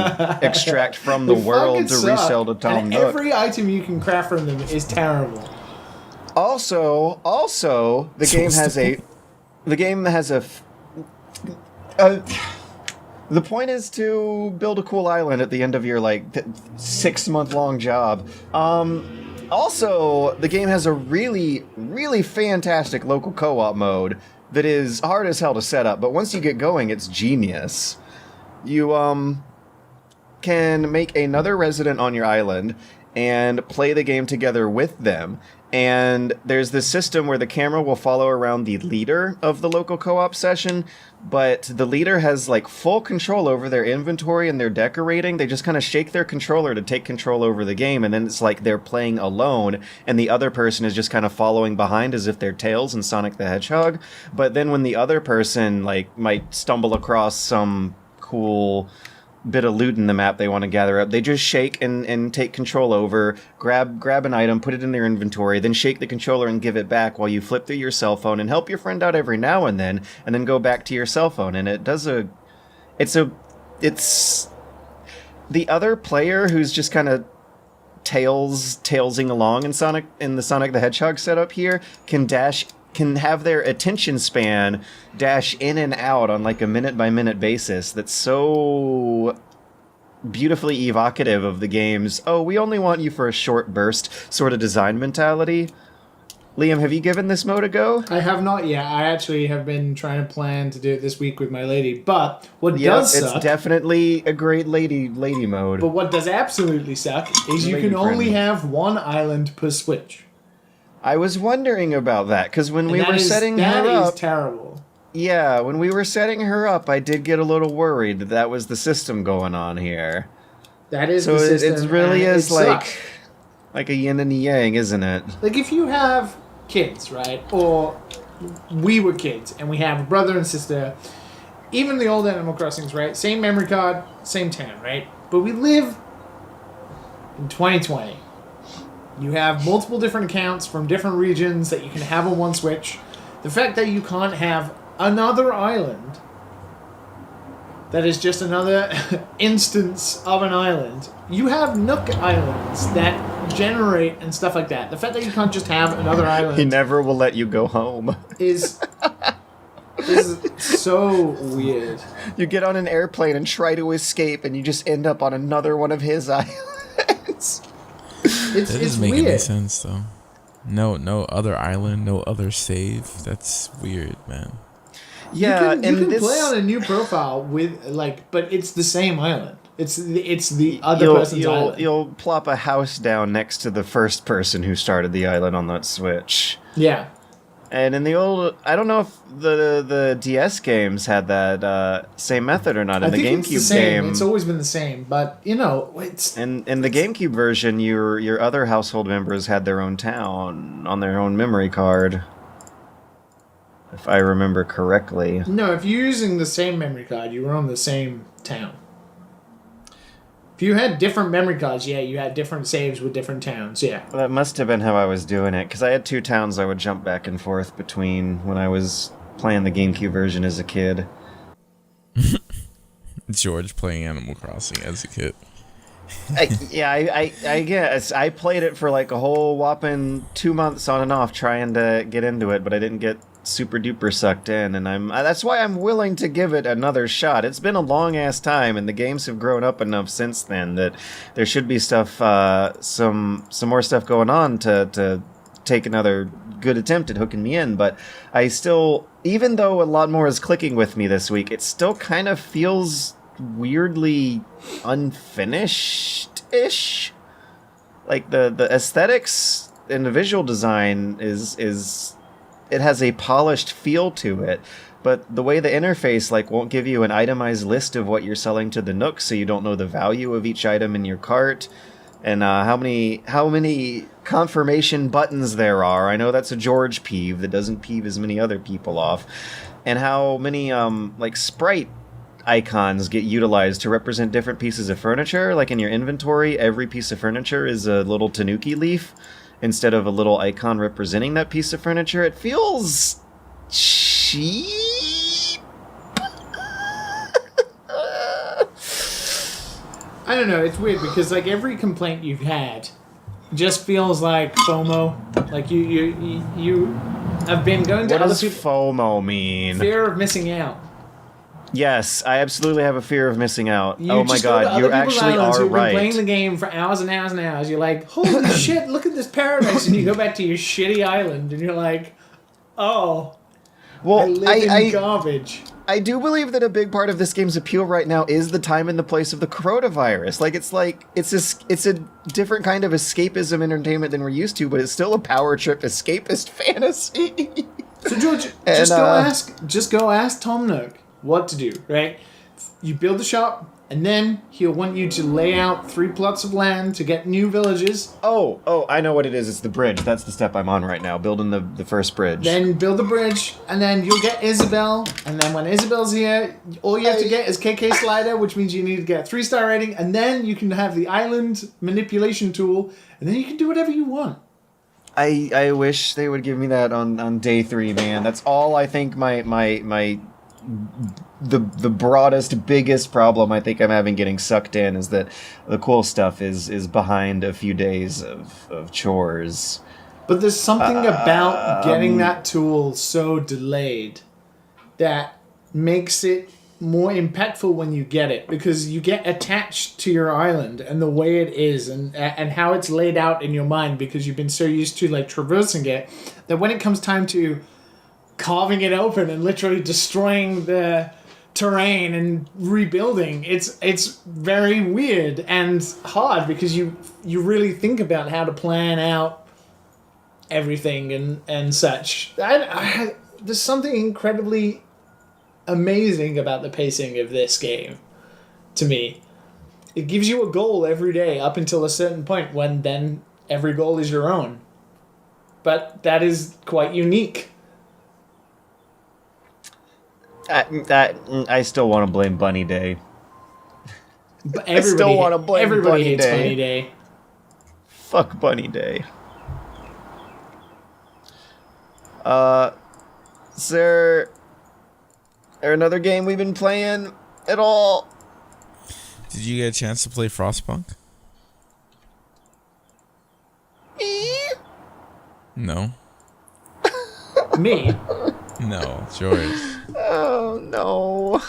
S2: extract from the
S1: They
S2: world
S1: fucking
S2: to
S1: suck.
S2: resell to Tom
S1: And
S2: Nook.
S1: every item you can craft from them is terrible.
S2: Also, the game has a... The game has a... The point is to build a cool island at the end of your, like, 6-month-long job. Also, the game has a really, really fantastic local co-op mode that is hard as hell to set up, but once you get going, it's genius. You, can make another resident on your island and play the game together with them. And there's this system where the camera will follow around the leader of the local co-op session, but the leader has like full control over their inventory and their decorating. They just kind of shake their controller to take control over the game, and then it's like they're playing alone, and the other person is just kind of following behind as if they're Tails and Sonic the Hedgehog. But then when the other person like might stumble across some cool bit of loot in the map they want to gather up, they just shake and take control over, grab an item, put it in their inventory, then shake the controller and give it back while you flip through your cell phone and help your friend out every now and then go back to your cell phone. And it does it's the other player who's just kind of tailsing along in the Sonic the Hedgehog setup here can dash can have their attention span dash in and out on like a minute by minute basis that's so beautifully evocative of the game's, oh, we only want you for a short burst sort of design mentality. Liam, have you given this mode a go?
S1: I have not yet. I actually have been trying to plan to do it this week with my lady. But what does suck...
S2: It's definitely a great lady mode.
S1: But what does absolutely suck is you can only have one island per Switch.
S2: I was wondering about that, because when we were setting her up...
S1: That is terrible.
S2: Yeah, when we were setting her up, I did get a little worried that that was the system going on here.
S1: That is the system.
S2: So it really is like a yin and a yang, isn't it?
S1: Like if you have kids, right? Or we were kids, and we have a brother and sister, even the old Animal Crossings, right? Same memory card, same town, right? But we live in 2020. You have multiple different accounts from different regions that you can have on one Switch. The fact that you can't have another island that is just another instance of an island. You have Nook Islands that generate and stuff like that. The fact that you can't just have another island...
S2: He never will let you go home.
S1: ...is so weird.
S2: You get on an airplane and try to escape, and you just end up on another one of his islands.
S3: That doesn't make
S1: weird.
S3: any sense, though. No other island, no other save. That's weird, man.
S2: Yeah,
S1: you can play on a new profile with but it's the same island. It's the other person's island.
S2: You'll plop a house down next to the first person who started the island on that Switch.
S1: Yeah. And
S2: in the old, I don't know if the DS games had that same method or not. In the GameCube game,
S1: it's always been the same. But it's
S2: in the GameCube version, your other household members had their own town on their own memory card. If I remember correctly.
S1: No, if you're using the same memory card, you were on the same town. If you had different memory cards, yeah, you had different saves with different towns, yeah.
S2: Well, that must have been how I was doing it, because I had two towns I would jump back and forth between when I was playing the GameCube version as a kid.
S3: George playing Animal Crossing as a kid.
S2: I guess. I played it for like a whole whopping 2 months on and off trying to get into it, but I didn't get super duper sucked in, and that's why I'm willing to give it another shot. It's been a long ass time, and the games have grown up enough since then that there should be stuff, some more stuff going on to take another good attempt at hooking me in. But I still, even though a lot more is clicking with me this week, it still kind of feels weirdly unfinished-ish. Like the aesthetics and the visual design is it has a polished feel to it, but the way the interface won't give you an itemized list of what you're selling to the Nook, so you don't know the value of each item in your cart, and how many confirmation buttons there are. I know that's a George peeve that doesn't peeve as many other people off, and how many sprite icons get utilized to represent different pieces of furniture. Like in your inventory, every piece of furniture is a little tanuki leaf instead of a little icon representing that piece of furniture. It feels cheap.
S1: I don't know, it's weird because every complaint you've had just feels like FOMO. Like you have been going to
S2: what
S1: other
S2: does
S1: people.
S2: FOMO mean?
S1: Fear of missing out.
S2: Yes, I absolutely have a fear of missing out.
S1: You
S2: oh my god, you actually are
S1: who've
S2: right.
S1: Been playing the game for hours and hours and hours. You're like, holy shit, look at this paradise, and you go back to your shitty island, and you're like, oh, well, I live in garbage.
S2: I do believe that a big part of this game's appeal right now is the time and the place of the coronavirus. It's a different kind of escapism entertainment than we're used to, but it's still a power trip escapist fantasy.
S1: So George, just go ask Tom Nook what to do, right? You build the shop, and then he'll want you to lay out 3 plots of land to get new villages.
S2: Oh, I know what it is. It's the bridge. That's the step I'm on right now, building the first bridge.
S1: Then build the bridge, and then you'll get Isabel, and then when Isabel's here, all you have to get is KK Slider, which means you need to get a 3-star rating, and then you can have the island manipulation tool, and then you can do whatever you want.
S2: I wish they would give me that on day 3, man. That's all I think the broadest, biggest problem I think I'm having getting sucked in is that the cool stuff is behind a few days of chores.
S1: But there's something about getting that tool so delayed that makes it more impactful when you get it, because you get attached to your island and the way it is and how it's laid out in your mind, because you've been so used to like traversing it that when it comes time to carving it open and literally destroying the terrain and rebuilding, it's very weird and hard, because you really think about how to plan out everything and such. There's something incredibly amazing about the pacing of this game to me. It gives you a goal every day up until a certain point, when then every goal is your own. But that is quite unique.
S2: I still want to blame Bunny Day.
S1: But
S2: I still want to blame
S1: everybody
S2: Bunny
S1: hates
S2: Day.
S1: Bunny Day.
S2: Fuck Bunny Day. Is there another game we've been playing at all?
S3: Did you get a chance to play Frostpunk? No.
S1: Me?
S3: No, George.
S2: Oh no.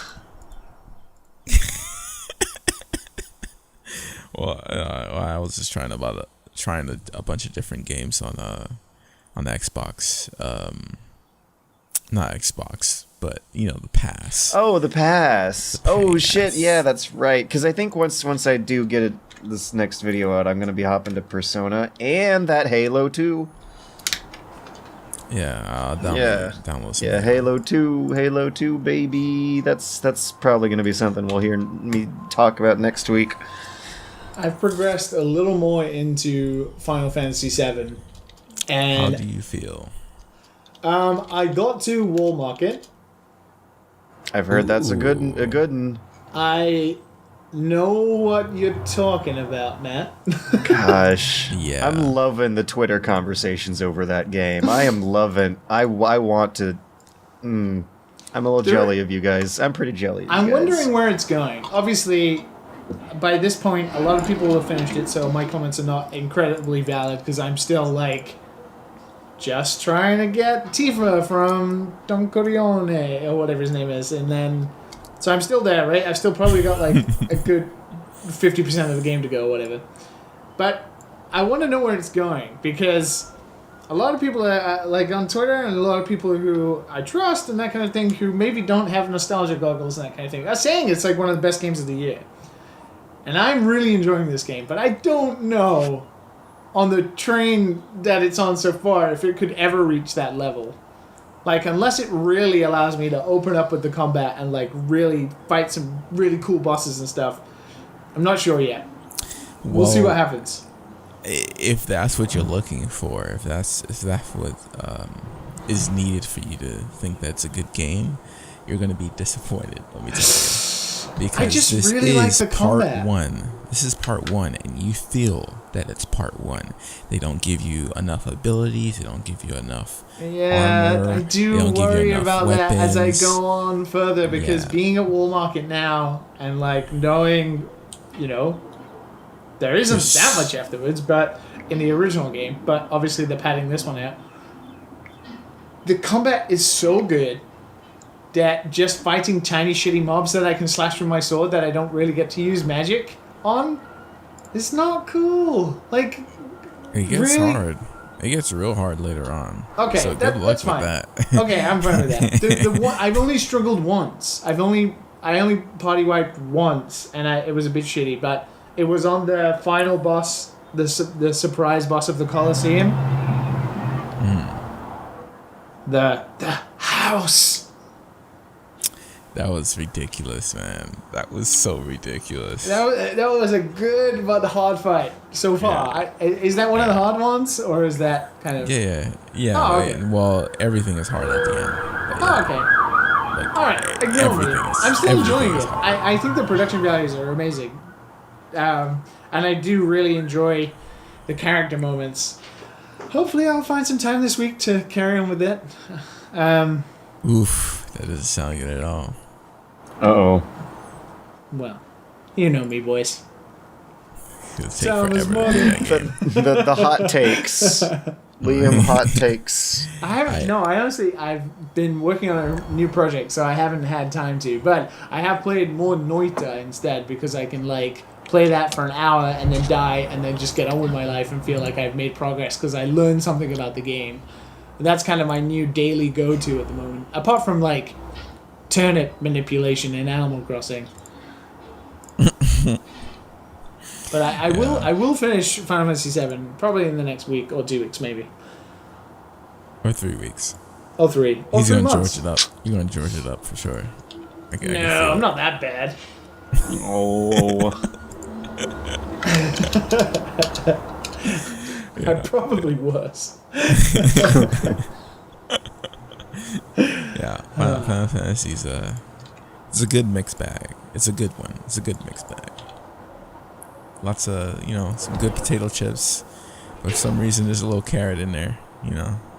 S3: Well, I was just trying a bunch of different games on the Xbox. Not Xbox, but the Pass.
S2: Oh, the Pass. Oh shit,
S3: Pass.
S2: yeah, that's right. Because I think once I do get this next video out, I'm gonna be hopping to Persona and that Halo 2.
S3: Yeah, download some.
S2: Yeah, Halo 2, baby. That's probably gonna be something we'll hear me talk about next week.
S1: I've progressed a little more into Final Fantasy VII, and
S3: How do you feel?
S1: I got to Wall Market.
S2: I've heard that's a good
S3: Ooh.
S2: one.
S1: I know what you're talking about, Matt.
S2: Gosh,
S3: Yeah.
S2: I'm loving the Twitter conversations over that game. I am loving. I want to. I'm a little jelly of you guys. I'm pretty jelly. Of you
S1: I'm
S2: guys.
S1: wondering where it's going. Obviously, by this point, a lot of people have finished it, so my comments are not incredibly valid, because I'm still, like, just trying to get Tifa from Don Corleone, or whatever his name is, and then... So I'm still there, right? I've still probably got, like, a good 50% of the game to go, whatever. But I want to know where it's going, because a lot of people, are, like, on Twitter, and a lot of people who I trust and that kind of thing, who maybe don't have nostalgia goggles and that kind of thing, are saying it's, like, one of the best games of the year. And I'm really enjoying this game, but I don't know, on the train that it's on so far, if it could ever reach that level. Like, unless it really allows me to open up with the combat and, like, really fight some really cool bosses and stuff, I'm not sure yet. We'll see what happens.
S3: If that's what you're looking for, if that's what is needed for you to think that's a good game, you're going to be disappointed, let me tell you. Because
S1: I just
S3: this
S1: really
S3: is
S1: like the
S3: part
S1: combat.
S3: one. This is part one, and you feel that it's part one. They don't give you enough abilities. They don't give you enough armor.
S1: I
S3: They
S1: do
S3: don't give you
S1: worry
S3: enough
S1: about that as I
S3: weapons.
S1: go on further, because
S3: Yeah.
S1: being at Wall Market now and, like, knowing, there isn't that much afterwards, but in the original game, but obviously they're padding this one out. The combat is so good that just fighting tiny shitty mobs that I can slash with my sword that I don't really get to use magic on is not cool. Like,
S3: It gets
S1: really?
S3: hard. It gets real hard later on.
S1: Okay,
S3: so good luck
S1: that's
S3: with
S1: fine.
S3: that.
S1: Okay, I'm fine with that. The one, I've only struggled once. I only party wiped once, and it was a bit shitty. But it was on the final boss, the surprise boss of the Colosseum. The house.
S3: That was ridiculous, man. That was so ridiculous.
S1: That was a good but hard fight so far.
S3: Yeah.
S1: Is that one of the hard ones, or is that kind of?
S3: Yeah.
S1: Oh, okay.
S3: Well, everything is hard at the end. But
S1: Oh,
S3: yeah,
S1: okay.
S3: like,
S1: All right, ignore me.
S3: everything is-
S1: I'm still enjoying
S3: everything is
S1: it.
S3: hard.
S1: I think the production values are amazing, and I do really enjoy the character moments. Hopefully, I'll find some time this week to carry on with it.
S3: Oof, that doesn't sound good at all.
S2: Uh-oh.
S1: Well, you know me, boys.
S3: It'll take
S1: Thomas
S3: forever.
S1: Money.
S2: The hot takes. Liam hot takes.
S1: I've been working on a new project, so I haven't had time to. But I have played more Noita instead because I can like play that for an hour and then die and then just get on with my life and feel like I've made progress because I learned something about the game. That's kind of my new daily go-to at the moment. Apart from like turnip manipulation in Animal Crossing. But I will finish Final Fantasy VII probably in the next week or 2 weeks maybe.
S3: Or 3 weeks.
S1: Or 3. Or
S3: He's
S1: 3
S3: gonna
S1: months.
S3: George it up. You're gonna George it up for sure. I can
S1: No,
S3: feel
S1: I'm
S3: it.
S1: not that bad.
S2: Oh.
S1: I'm probably worse.
S3: Yeah, Final Fantasy's it's a good mixed bag. It's a good one. It's a good mixed bag. Lots of, some good potato chips. But for some reason, there's a little carrot in there.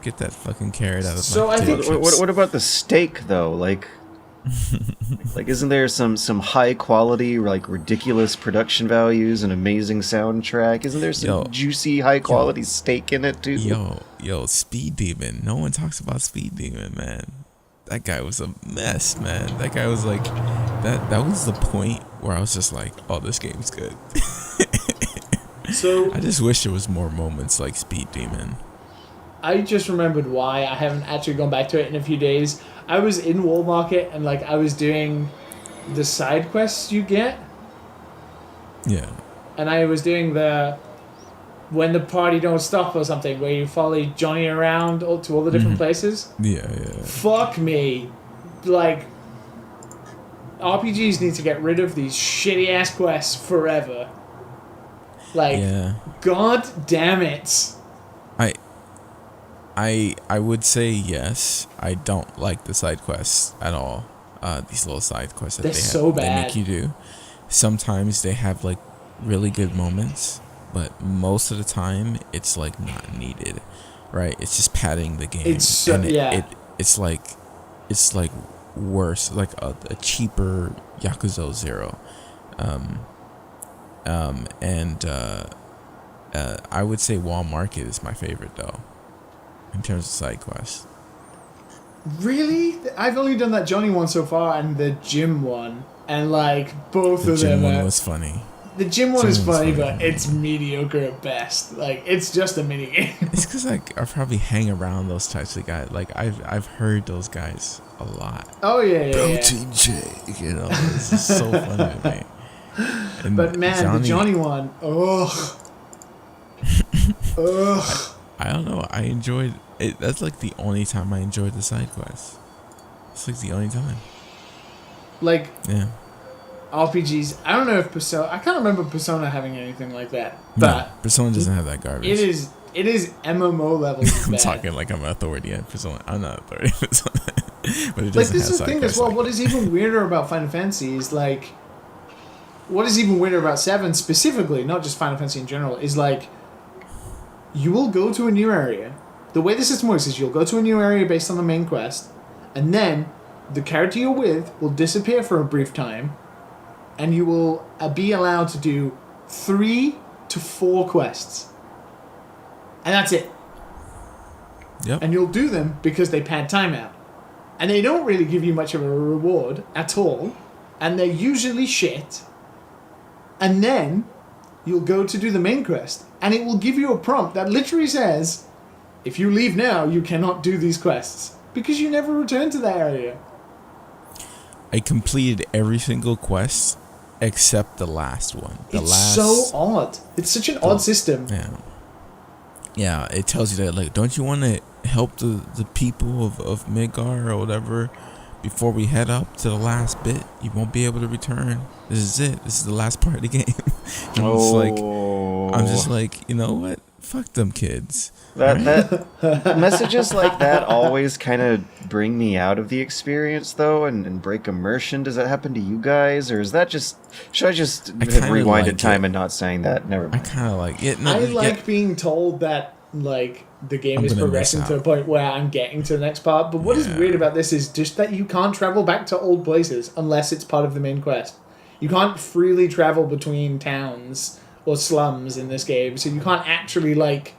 S3: Get that fucking carrot out of
S1: So
S3: my
S1: I
S3: potato
S1: think-
S3: chips.
S2: What about the steak though? Like isn't there some high quality, like ridiculous production values and amazing soundtrack? Isn't there some
S3: Yo.
S2: juicy, high quality steak in it too?
S3: Yo, Speed Demon. No one talks about Speed Demon, man. That guy was a mess, man. That guy was like, that was the point where I was just like, oh, this game's good.
S1: So
S3: I just wish there was more moments like Speed Demon.
S1: I just remembered why I haven't actually gone back to it in a few days. I was in Wall Market and like I was doing the side quests you get,
S3: Yeah.
S1: and I was doing the when the party don't stop or something where you follow Johnny around to all the different places.
S3: Yeah.
S1: Fuck me, like RPGs need to get rid of these shitty ass quests forever. Like,
S3: Yeah.
S1: god damn it.
S3: I would say yes. I don't like the side quests at all. These little side quests that
S1: They're
S3: they have,
S1: so
S3: they
S1: bad.
S3: make you do. Sometimes they have like really good moments, but most of the time it's like not needed, right? It's just padding the game.
S1: It's so-
S3: and
S1: yeah.
S3: it's like worse, like a cheaper Yakuza 0. I would say Wall Market is my favorite though, in terms of side quests.
S1: Really? I've only done that Johnny one so far and the gym one. And like both
S3: The
S1: of
S3: gym
S1: them
S3: one
S1: are,
S3: was funny.
S1: the gym one
S3: Gym
S1: is
S3: one's
S1: funny,
S3: funny.
S1: but it's mediocre at best. Like it's just a mini game.
S3: It's because I probably hang around those types of guys. Like I've heard those guys a lot.
S1: Oh yeah.
S3: Protein shake, it's just so funny to me. And
S1: But man, the Johnny one, ugh.
S3: I don't know. I enjoyed it. That's like the only time I enjoyed the side quests. It's like the only time.
S1: Like
S3: Yeah.
S1: RPGs. I don't know if Persona. I can't remember Persona having anything like that.
S3: No,
S1: But
S3: Persona doesn't have that garbage.
S1: it is MMO levels
S3: I'm
S1: bad.
S3: talking like I'm an authority at Persona. I'm not authority at Persona. But it
S1: Like
S3: doesn't
S1: this
S3: have
S1: is the
S3: side
S1: thing as
S3: quests
S1: well.
S3: like
S1: What is even weirder about Final Fantasy is like, what is even weirder about 7 specifically, not just Final Fantasy in general, is like, you will go to a new area. The way the system works is you'll go to a new area based on the main quest, and then the character you're with will disappear for a brief time, and you will be allowed to do 3 to 4 quests. And that's it.
S3: Yep.
S1: And you'll do them because they pad time out. And they don't really give you much of a reward at all. And they're usually shit. And then you'll go to do the main quest. And it will give you a prompt that literally says, if you leave now, you cannot do these quests. Because you never return to that area.
S3: I completed every single quest except the last one.
S1: It's so odd. It's such an odd system.
S3: Yeah, it tells you that, like, don't you want to help the people of Midgar or whatever before we head up to the last bit? You won't be able to return. This is it. This is the last part of the game. And I'm just like, you know what? Fuck them kids.
S2: That messages like that always kind of bring me out of the experience though, and break immersion. Does that happen to you guys, or is that just? Should I just have
S3: kinda
S2: rewinded
S3: like
S2: time
S3: it.
S2: and not saying that? Never
S3: I
S2: mind.
S3: kind of like it. No,
S1: I
S3: yeah,
S1: like being told that, like, the game
S3: I'm
S1: is
S3: gonna miss
S1: progressing to a
S3: out.
S1: point where I'm getting to the next part. But what is
S3: Yeah.
S1: weird about this is just that you can't travel back to old places unless it's part of the main quest. You can't freely travel between towns or slums in this game, so you can't actually like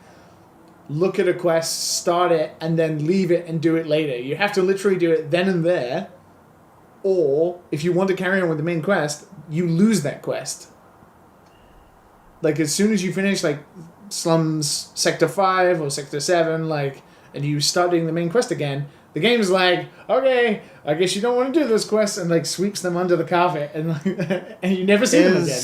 S1: look at a quest, start it, and then leave it and do it later. You have to literally do it then and there, or if you want to carry on with the main quest, you lose that quest. Like as soon as you finish like slums sector 5 or sector 7, like, and you start doing the main quest again, the game's like, okay, I guess you don't want to do this quest, and like sweeps them under the carpet, and like, and you never see them again.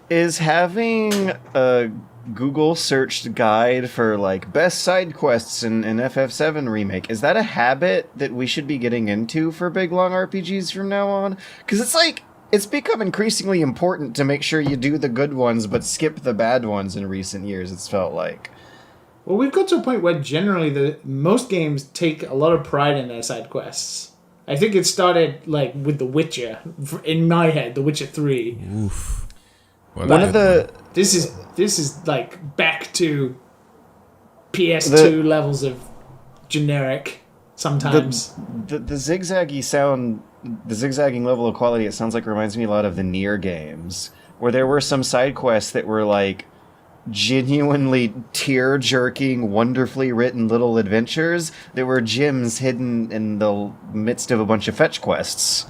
S2: Is having a Google searched guide for like best side quests in FF7 remake, is that a habit that we should be getting into for big long RPGs from now on? Because it's like, it's become increasingly important to make sure you do the good ones but skip the bad ones in recent years, it's felt like.
S1: Well, we've got to a point where generally most games take a lot of pride in their side quests. I think it started like with The Witcher, in my head, The Witcher 3.
S3: Oof. Well,
S2: One of the...
S1: This is like back to PS2 levels of generic sometimes.
S2: The zigzaggy sound, the zigzagging level of quality, it sounds like reminds me a lot of the Nier games, where there were some side quests that were like genuinely tear-jerking, wonderfully written little adventures that were gems hidden in the midst of a bunch of fetch quests.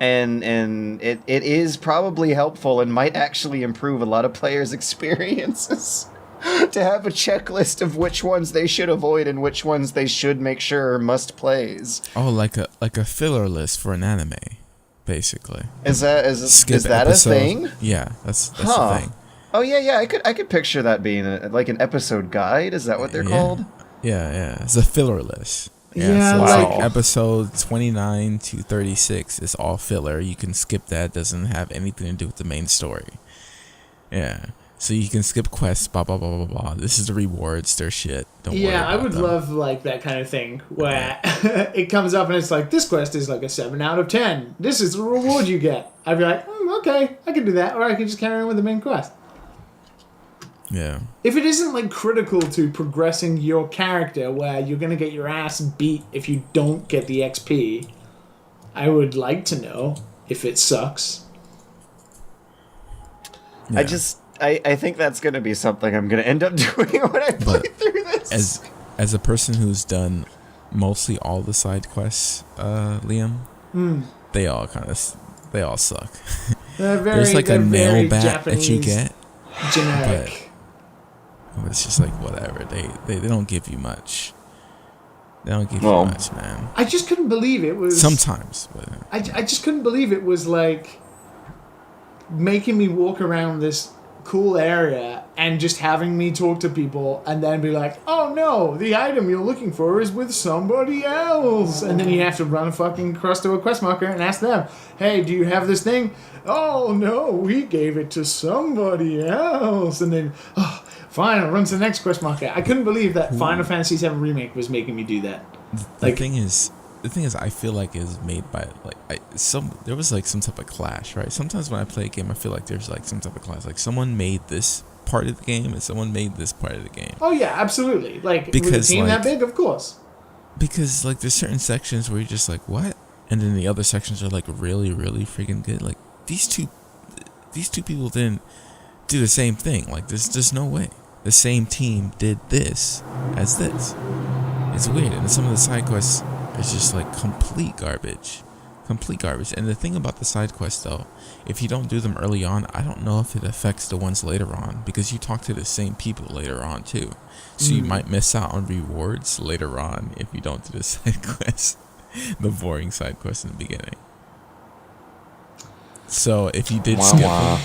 S2: And it is probably helpful and might actually improve a lot of players' experiences to have a checklist of which ones they should avoid and which ones they should make sure are must plays.
S3: Oh, like a filler list for an anime, basically.
S2: Is that a thing?
S3: Yeah, that's the thing.
S2: Oh yeah, I could picture that being like an episode guide. Is that what they're called?
S3: Yeah. It's a filler list.
S1: Yeah,
S3: so it's
S1: like
S3: episode 29 to 36 is all filler. You can skip that. Doesn't have anything to do with the main story. Yeah. So you can skip quests, blah, blah, blah, blah, blah. This is the rewards, their shit. Don't worry about
S1: I would
S3: them.
S1: love like that kind of thing where it comes up and it's like, this quest is like a 7 out of 10. This is the reward you get. I'd be like, okay, I can do that. Or I can just carry on with the main quest.
S3: Yeah.
S1: If it isn't like critical to progressing your character where you're going to get your ass beat if you don't get the XP, I would like to know if it sucks.
S2: Yeah. I think that's going to be something I'm going to end up doing when I play through this.
S3: As a person who's done mostly all the side quests, Liam, they all suck. There's like a nail bat that you get.
S1: Generic.
S3: But it's just like whatever. They don't give you much. They don't give you much, man.
S1: I just couldn't believe it was...
S3: Sometimes. But
S1: I just couldn't believe it was like making me walk around this cool area and just having me talk to people and then be like, oh no, the item you're looking for is with somebody else. And then you have to run fucking across to a quest marker and ask them, hey, do you have this thing? Oh no, we gave it to somebody else. And then, fine, I'll run to the next quest marker. I couldn't believe that Final Fantasy VII Remake was making me do that.
S3: The thing is, I feel like it's made by there was like some type of clash, right? Sometimes when I play a game, I feel like there's like some type of clash. Like someone made this part of the game and someone made this part of the game.
S1: Oh yeah, absolutely. Like
S3: because
S1: with a team that big, of course.
S3: Because like there's certain sections where you're just like, what? And then the other sections are like really, really freaking good. Like these two people didn't do the same thing. Like there's just no way the same team did this as this. It's weird. And some of the side quests is just like complete garbage. And the thing about the side quests though, if you don't do them early on, I don't know if it affects the ones later on, because you talk to the same people later on too. So you might miss out on rewards later on if you don't do the side quests, the boring side quests in the beginning. So if you did skip them,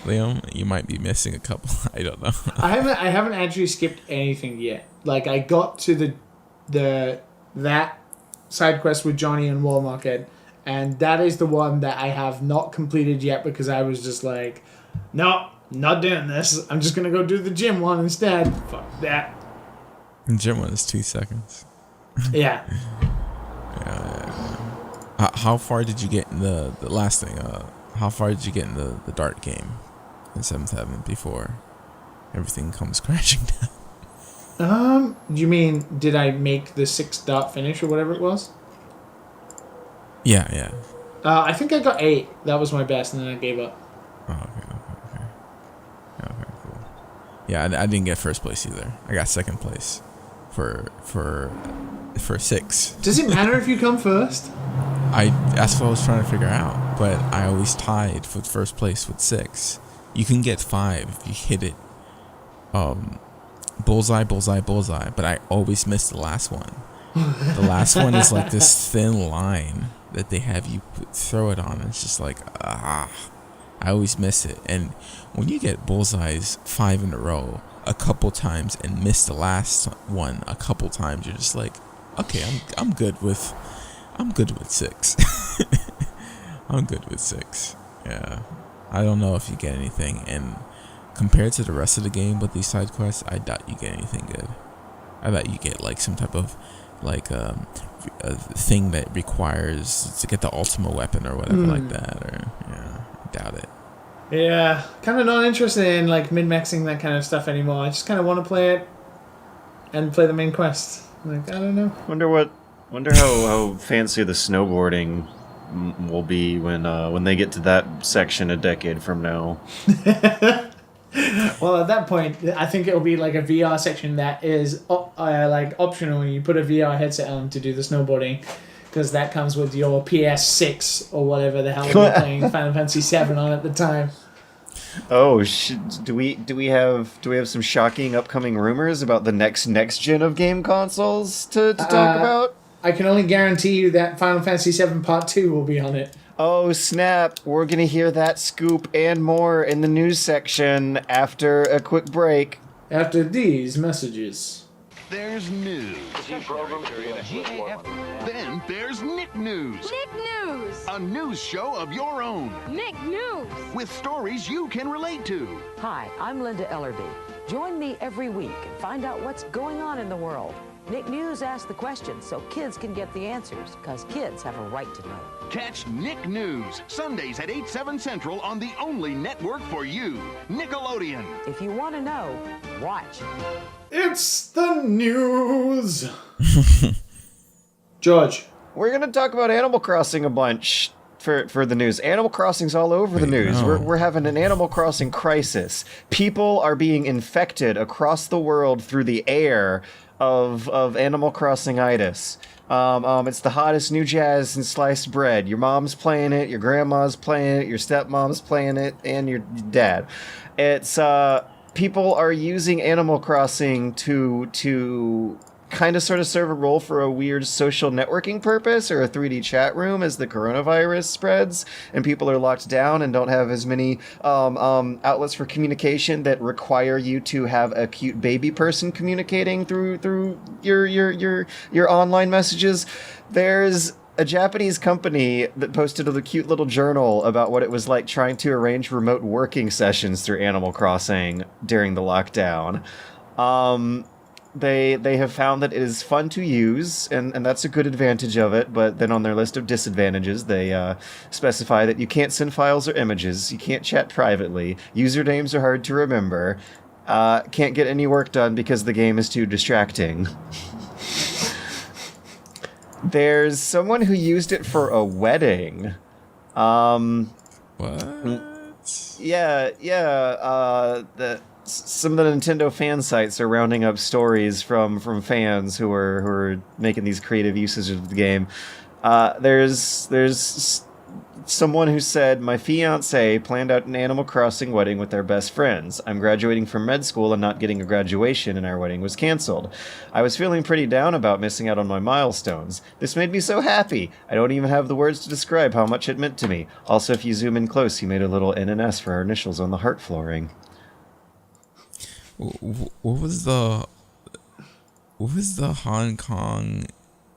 S3: Liam, you might be missing a couple. I don't know.
S1: I haven't actually skipped anything yet. Like I got to that side quest with Johnny and Wall Market, and that is the one that I have not completed yet because I was just like, no, not doing this. I'm just gonna go do the gym one instead. Fuck that.
S3: The gym one is 2 seconds.
S1: Yeah.
S3: How far did you get in the last thing? How far did you get in the dart game in 7th before everything comes crashing down?
S1: You mean, did I make the 6-dot finish or whatever it was?
S3: Yeah.
S1: I think I got 8. That was my best, and then I gave up.
S3: Oh, okay. Yeah, okay, cool. Yeah, I didn't get first place either. I got second place for 6.
S1: Does it matter if you come first?
S3: That's what I was trying to figure out, but I always tied for first place with 6. You can get 5 if you hit it. Bullseye, bullseye, bullseye, but I always miss the last one. The last one is like this thin line that they have you throw it on. It's just like, I always miss it. And when you get bullseyes 5 in a row a couple times and miss the last one a couple times, you're just like, okay, I'm good with 6. I'm good with 6. Yeah, I don't know if you get anything, and compared to the rest of the game with these side quests, I doubt you get anything good. I bet you get like some type of like a thing that requires to get the ultimate weapon or whatever like that. Or yeah, I doubt it.
S1: Yeah, kind of not interested in like min-maxing that kind of stuff anymore. I just kind of want to play it and play the main quest. Like, I don't know.
S2: Wonder how fancy the snowboarding will be when they get to that section a decade from now.
S1: Well, at that point, I think it'll be like a VR section that is like optional. You put a VR headset on to do the snowboarding, because that comes with your PS6 or whatever the hell you were playing Final Fantasy VII on at the time.
S2: Oh, do we have some shocking upcoming rumors about the next gen of game consoles to talk about?
S1: I can only guarantee you that Final Fantasy VII Part 2 will be on it.
S2: Oh, snap. We're going to hear that scoop and more in the news section after a quick break.
S1: After these messages.
S4: There's news. Then there's Nick News.
S5: Nick News!
S4: A news show of your own.
S5: Nick News!
S4: With stories you can relate to.
S6: Hi, I'm Linda Ellerby. Join me every week and find out what's going on in the world. Nick News asks the questions so kids can get the answers, because kids have a right to know.
S4: Catch Nick News, Sundays at 8/7 Central on the only network for you, Nickelodeon.
S6: If you want to know, watch.
S1: It's the news! George.
S2: We're going to talk about Animal Crossing a bunch for the news. Animal Crossing's all over the news.
S3: No.
S2: We're having an Animal Crossing crisis. People are being infected across the world through the air of Animal Crossing-itis. It's the hottest new jazz in sliced bread. Your mom's playing it, your grandma's playing it, your stepmom's playing it, and your dad. It's people are using Animal Crossing to kind of sort of serve a role for a weird social networking purpose or a 3D chat room as the coronavirus spreads and people are locked down and don't have as many outlets for communication that require you to have a cute baby person communicating through your online messages. There's a Japanese company that posted a cute little journal about what it was like trying to arrange remote working sessions through Animal Crossing during the lockdown. They have found that it is fun to use, and that's a good advantage of it, but then on their list of disadvantages, they specify that you can't send files or images, you can't chat privately, usernames are hard to remember, can't get any work done because the game is too distracting. There's someone who used it for a wedding.
S3: What?
S2: Some of the Nintendo fan sites are rounding up stories from fans who are making these creative uses of the game. There's someone who said, "My fiancé planned out an Animal Crossing wedding with their best friends. I'm graduating from med school and not getting a graduation, and our wedding was canceled. I was feeling pretty down about missing out on my milestones. This made me so happy. I don't even have the words to describe how much it meant to me. Also, if you zoom in close, he made a little N and S for our initials on the heart flooring."
S3: What was the Hong Kong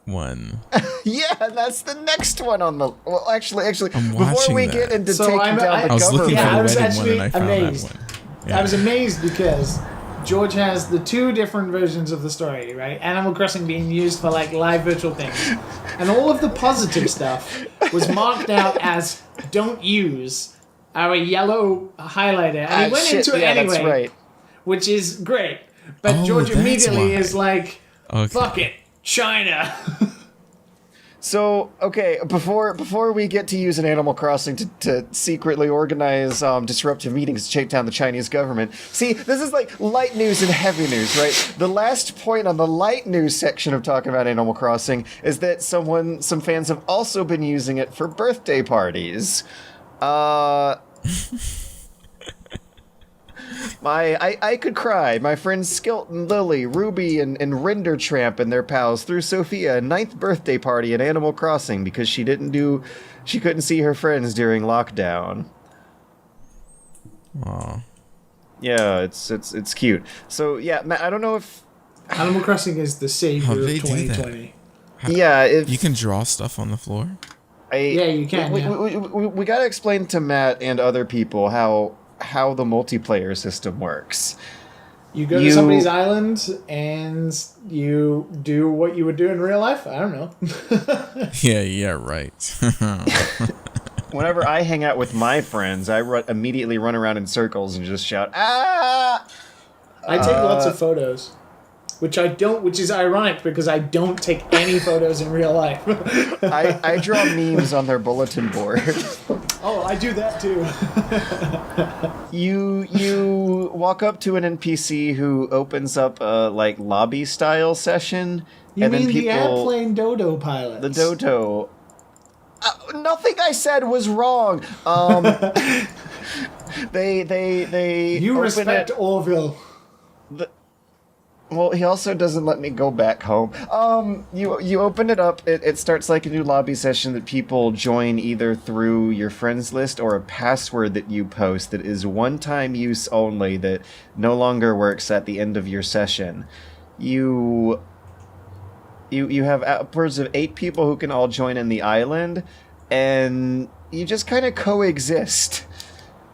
S3: one?
S2: Yeah, that's the next one on the... Well, actually,
S3: I'm
S2: before we
S3: watching
S2: get
S3: that.
S2: into
S1: So
S2: taking
S1: I'm-
S2: down
S1: I-
S2: the
S3: I was looking
S2: government...
S3: for
S1: I
S3: the
S1: was
S3: wedding one
S1: actually
S3: and I found
S1: amazed.
S3: that one. Yeah.
S1: I was amazed because George has the two different versions of the story, right? Animal Crossing being used for like live virtual things. And all of the positive stuff was marked out as don't use our yellow highlighter. And he went into it anyway,
S2: That's right.
S1: which is great. But
S3: Oh,
S1: George
S3: that's
S1: immediately
S3: why.
S1: is like,
S3: Okay.
S1: fuck it, China.
S2: So, okay, before we get to using Animal Crossing to secretly organize disruptive meetings to shake down the Chinese government, see, this is like light news and heavy news, right? The last point on the light news section of talking about Animal Crossing is that some fans have also been using it for birthday parties. I could cry. My friends Skilton, Lily, Ruby, and Rendertramp and their pals threw Sophia a 9th birthday party at Animal Crossing because she couldn't see her friends during lockdown.
S3: Aw.
S2: Yeah, it's cute. So yeah, Matt, I don't know if
S1: Animal Crossing is the savior
S3: How
S1: of
S3: do they do that?
S1: 2020.
S2: yeah, if
S3: You can draw stuff on the floor?
S1: Yeah, you can.
S2: We gotta explain to Matt and other people how the multiplayer system works.
S1: You go to somebody's island and you do what you would do in real life. I don't know.
S3: Yeah, right.
S2: Whenever I hang out with my friends, I immediately run around in circles and just shout, "Ah!"
S1: I take lots of photos, which is ironic because I don't take any photos in real life.
S2: I draw memes on their bulletin board.
S1: Oh, I do that too.
S2: You walk up to an NPC who opens up a like lobby style session,
S1: You
S2: and
S1: mean
S2: then
S1: the
S2: people
S1: airplane dodo pilots?
S2: the dodo. Nothing I said was wrong. They
S1: You
S2: open
S1: respect
S2: it.
S1: Orville.
S2: Well, he also doesn't let me go back home. You open it up. It starts like a new lobby session that people join either through your friends list or a password that you post that is one-time use only that no longer works at the end of your session. You have upwards of 8 people who can all join in the island, and you just kind of coexist.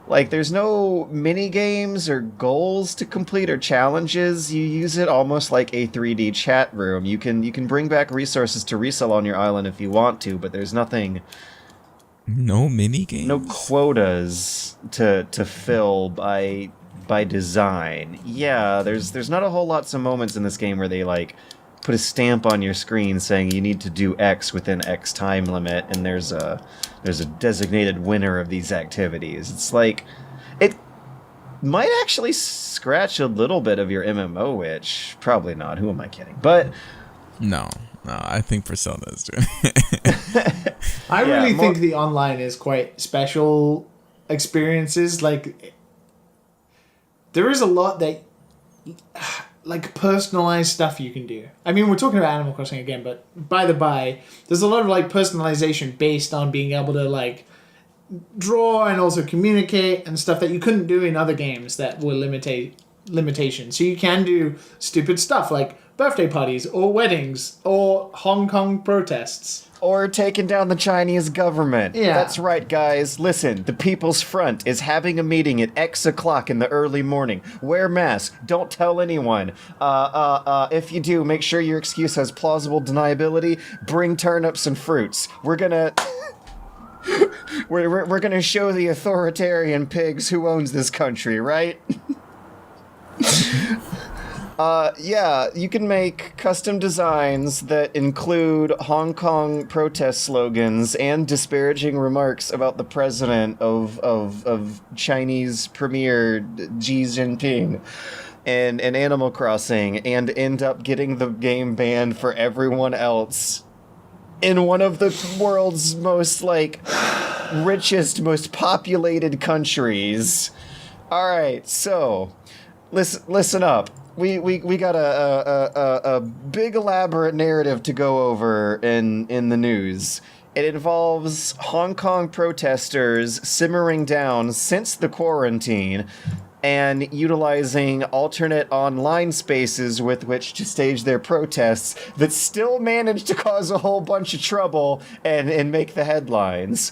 S2: Like, there's no mini games or goals to complete or challenges. You use it almost like a 3D chat room. You can bring back resources to resell on your island if you want to, but there's nothing.
S3: No mini games?
S2: No quotas to fill by design. Yeah, there's not a whole lots of moments in this game where they like put a stamp on your screen saying you need to do X within X time limit, and there's a designated winner of these activities. It's like, it might actually scratch a little bit of your MMO itch. Probably not. Who am I kidding? But
S3: No, I think Persona is doing it.
S1: I really think the online is quite special experiences. Like, there is a lot that, like, personalized stuff you can do. I mean, we're talking about Animal Crossing again, but by the by, there's a lot of, like, personalization based on being able to, like, draw and also communicate and stuff that you couldn't do in other games that were limitations. So you can do stupid stuff like birthday parties or weddings or Hong Kong protests.
S2: Or taking down the Chinese government.
S1: Yeah.
S2: That's right, guys. Listen, the People's Front is having a meeting at X o'clock in the early morning. Wear masks. Don't tell anyone. If you do, make sure your excuse has plausible deniability. Bring turnips and fruits. We're gonna... we're gonna show the authoritarian pigs who owns this country, right? Yeah, you can make custom designs that include Hong Kong protest slogans and disparaging remarks about the president of Chinese Premier Xi Jinping and Animal Crossing, and end up getting the game banned for everyone else in one of the world's most, like, richest, most populated countries. Alright, so, listen up. We got a big elaborate narrative to go over in the news. It involves Hong Kong protesters simmering down since the quarantine and utilizing alternate online spaces with which to stage their protests that still manage to cause a whole bunch of trouble and make the headlines.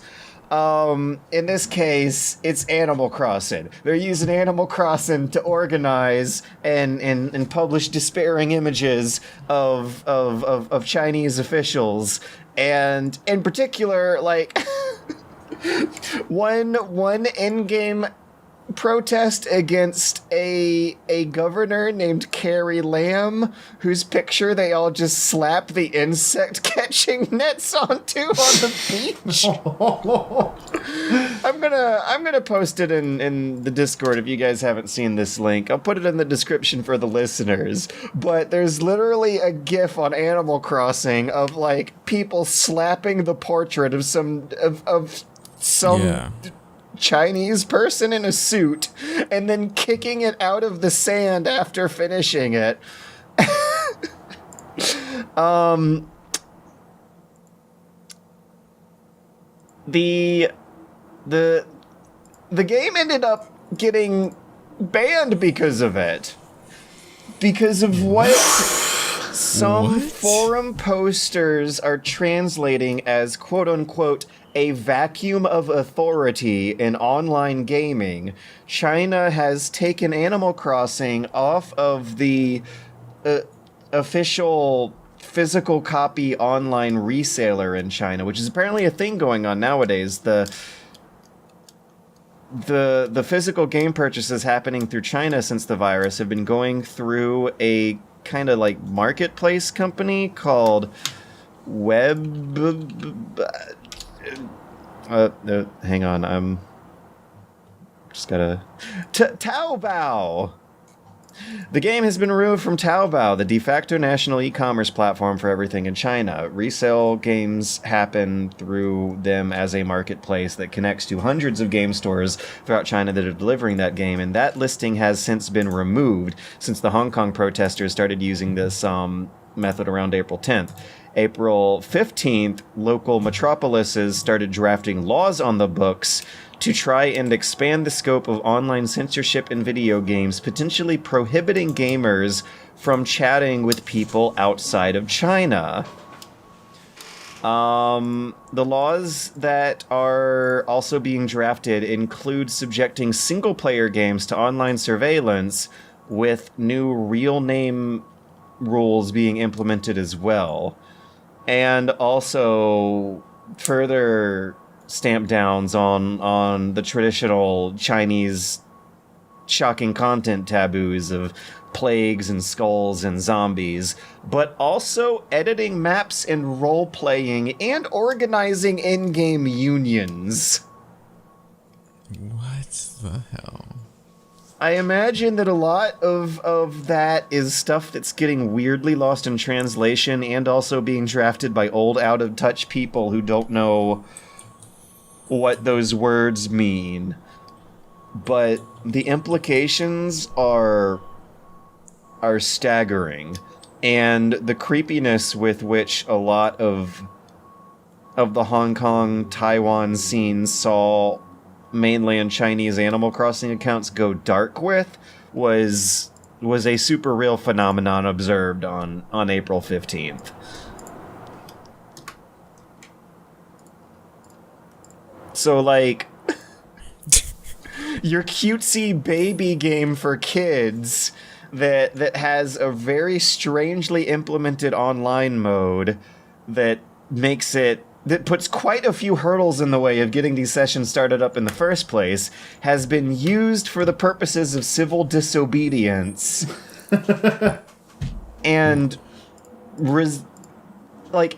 S2: In this case, it's Animal Crossing. They're using Animal Crossing to organize and publish despairing images of Chinese officials, and in particular, like one in-game protest against a governor named Carrie Lam, whose picture they all just slap the insect catching nets onto on the beach. I'm gonna post it in the Discord if you guys haven't seen this link. I'll put it in the description for the listeners. But there's literally a GIF on Animal Crossing of like people slapping the portrait of some Chinese person in a suit and then kicking it out of the sand after finishing it. The game ended up getting banned because of it. Because of what some forum posters are translating as quote unquote a vacuum of authority in online gaming. China has taken Animal Crossing off of the official physical copy online reseller in China, which is apparently a thing going on nowadays. The physical game purchases happening through China since the virus have been going through a kind of like marketplace company called hang on, I'm just gotta... Taobao! The game has been removed from Taobao, the de facto national e-commerce platform for everything in China. Resale games happen through them as a marketplace that connects to hundreds of game stores throughout China that are delivering that game, and that listing has since been removed since the Hong Kong protesters started using this method around April 10th. April 15th, local metropolises started drafting laws on the books to try and expand the scope of online censorship in video games, potentially prohibiting gamers from chatting with people outside of China. The laws that are also being drafted include subjecting single-player games to online surveillance, with new real name rules being implemented as well. And also further stamp downs on the traditional Chinese shocking content taboos of plagues and skulls and zombies, but also editing maps and role-playing and organizing in-game unions.
S3: What the hell?
S2: I imagine that a lot of that is stuff that's getting weirdly lost in translation and also being drafted by old, out-of-touch people who don't know what those words mean. But the implications are staggering. And the creepiness with which a lot of the Hong Kong, Taiwan scenes saw mainland Chinese Animal Crossing accounts go dark with was a super real phenomenon observed on April 15th. So, like, your cutesy baby game for kids that has a very strangely implemented online mode that puts quite a few hurdles in the way of getting these sessions started up in the first place, has been used for the purposes of civil disobedience and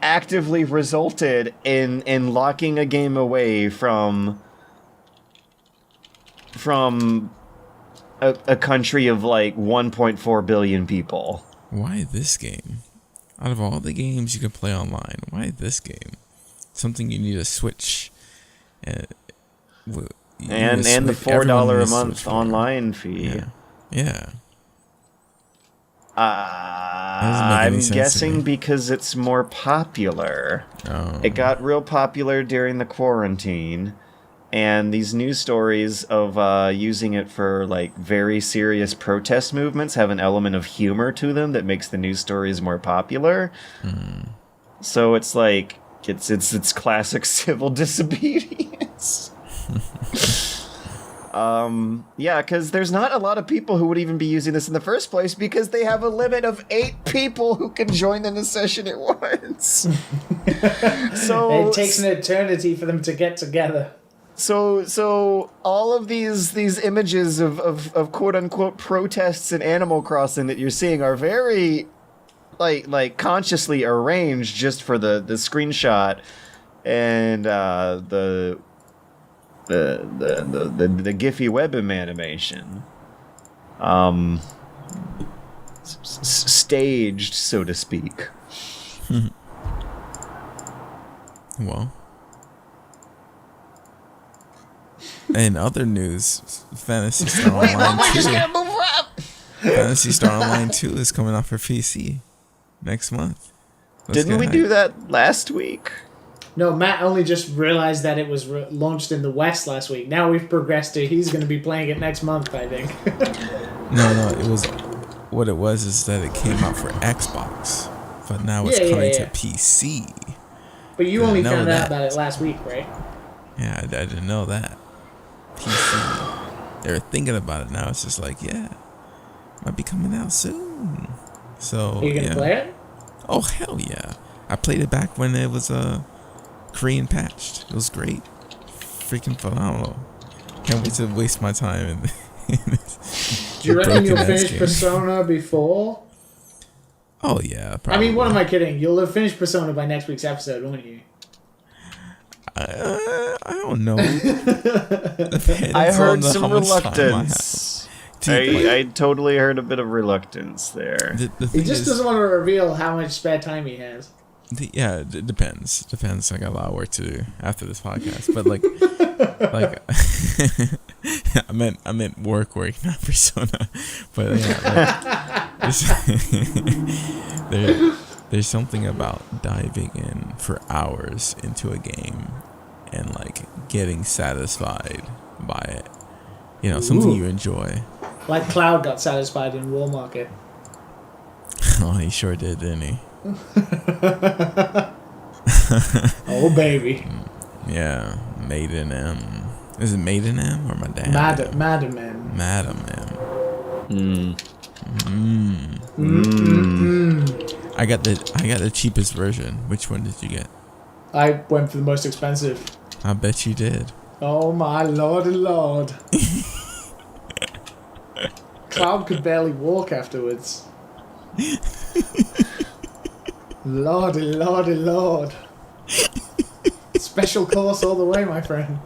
S2: actively resulted in locking a game away from a country of like 1.4 billion people.
S3: Why this game? Out of all the games you can play online, why this game? Something you need to switch. And the
S2: $4 a month online fee.
S3: Yeah.
S2: I'm guessing because it's more popular.
S3: Oh.
S2: It got real popular during the quarantine, and these news stories of using it for like very serious protest movements have an element of humor to them that makes the news stories more popular. So it's like it's classic civil disobedience. Yeah, because there's not a lot of people who would even be using this in the first place because they have a limit of 8 people who can join in a session at once. So
S1: it takes an eternity for them to get together.
S2: So all of these images of quote unquote protests in Animal Crossing that you're seeing are very like consciously arranged just for the screenshot and the Giphy web animation. Staged, so to speak.
S3: Well. In other news, Phantasy Star Online 2. Phantasy Star Online 2 is coming out for PC next month.
S2: Didn't we do that last week?
S1: No, Matt only just realized that it was launched in the West last week. Now we've progressed to he's going to be playing it next month, I think.
S3: No, it was... What it was is that it came out for Xbox, but now it's coming to PC.
S1: But you only found out about it last week, right?
S3: Yeah, I didn't know that. PC. They were thinking about it now. It's just like, yeah, might be coming out soon. So
S1: are you gonna play it?
S3: Oh hell yeah! I played it back when it was Korean patched. It was great, freaking phenomenal. Can't wait to waste my time in
S1: Do you reckon you'll finish Persona before?
S3: Oh yeah, probably.
S1: I mean, what am I kidding? You'll have finished Persona by next week's episode, won't you?
S3: I don't know.
S2: I heard some reluctance. I totally heard a bit of reluctance there.
S1: He just doesn't want to reveal how much spare time he has.
S3: Yeah, it depends. Depends. I got a lot of work to do after this podcast. But like I meant work, not Persona. But yeah, there's something about diving in for hours into a game and like getting satisfied by it. You know, something you enjoy.
S1: Like Cloud got satisfied in War Market.
S3: Oh, he sure did, didn't he?
S1: Oh baby.
S3: Yeah, Maiden M. Is it Maiden M or Madame?
S1: Madam M.
S3: Madam M. I got the cheapest version. Which one did you get?
S1: I went for the most expensive.
S3: I bet you did.
S1: Oh my lordy lord. Cloud could barely walk afterwards. Lordy, lordy, lord. Special course all the way, my friend.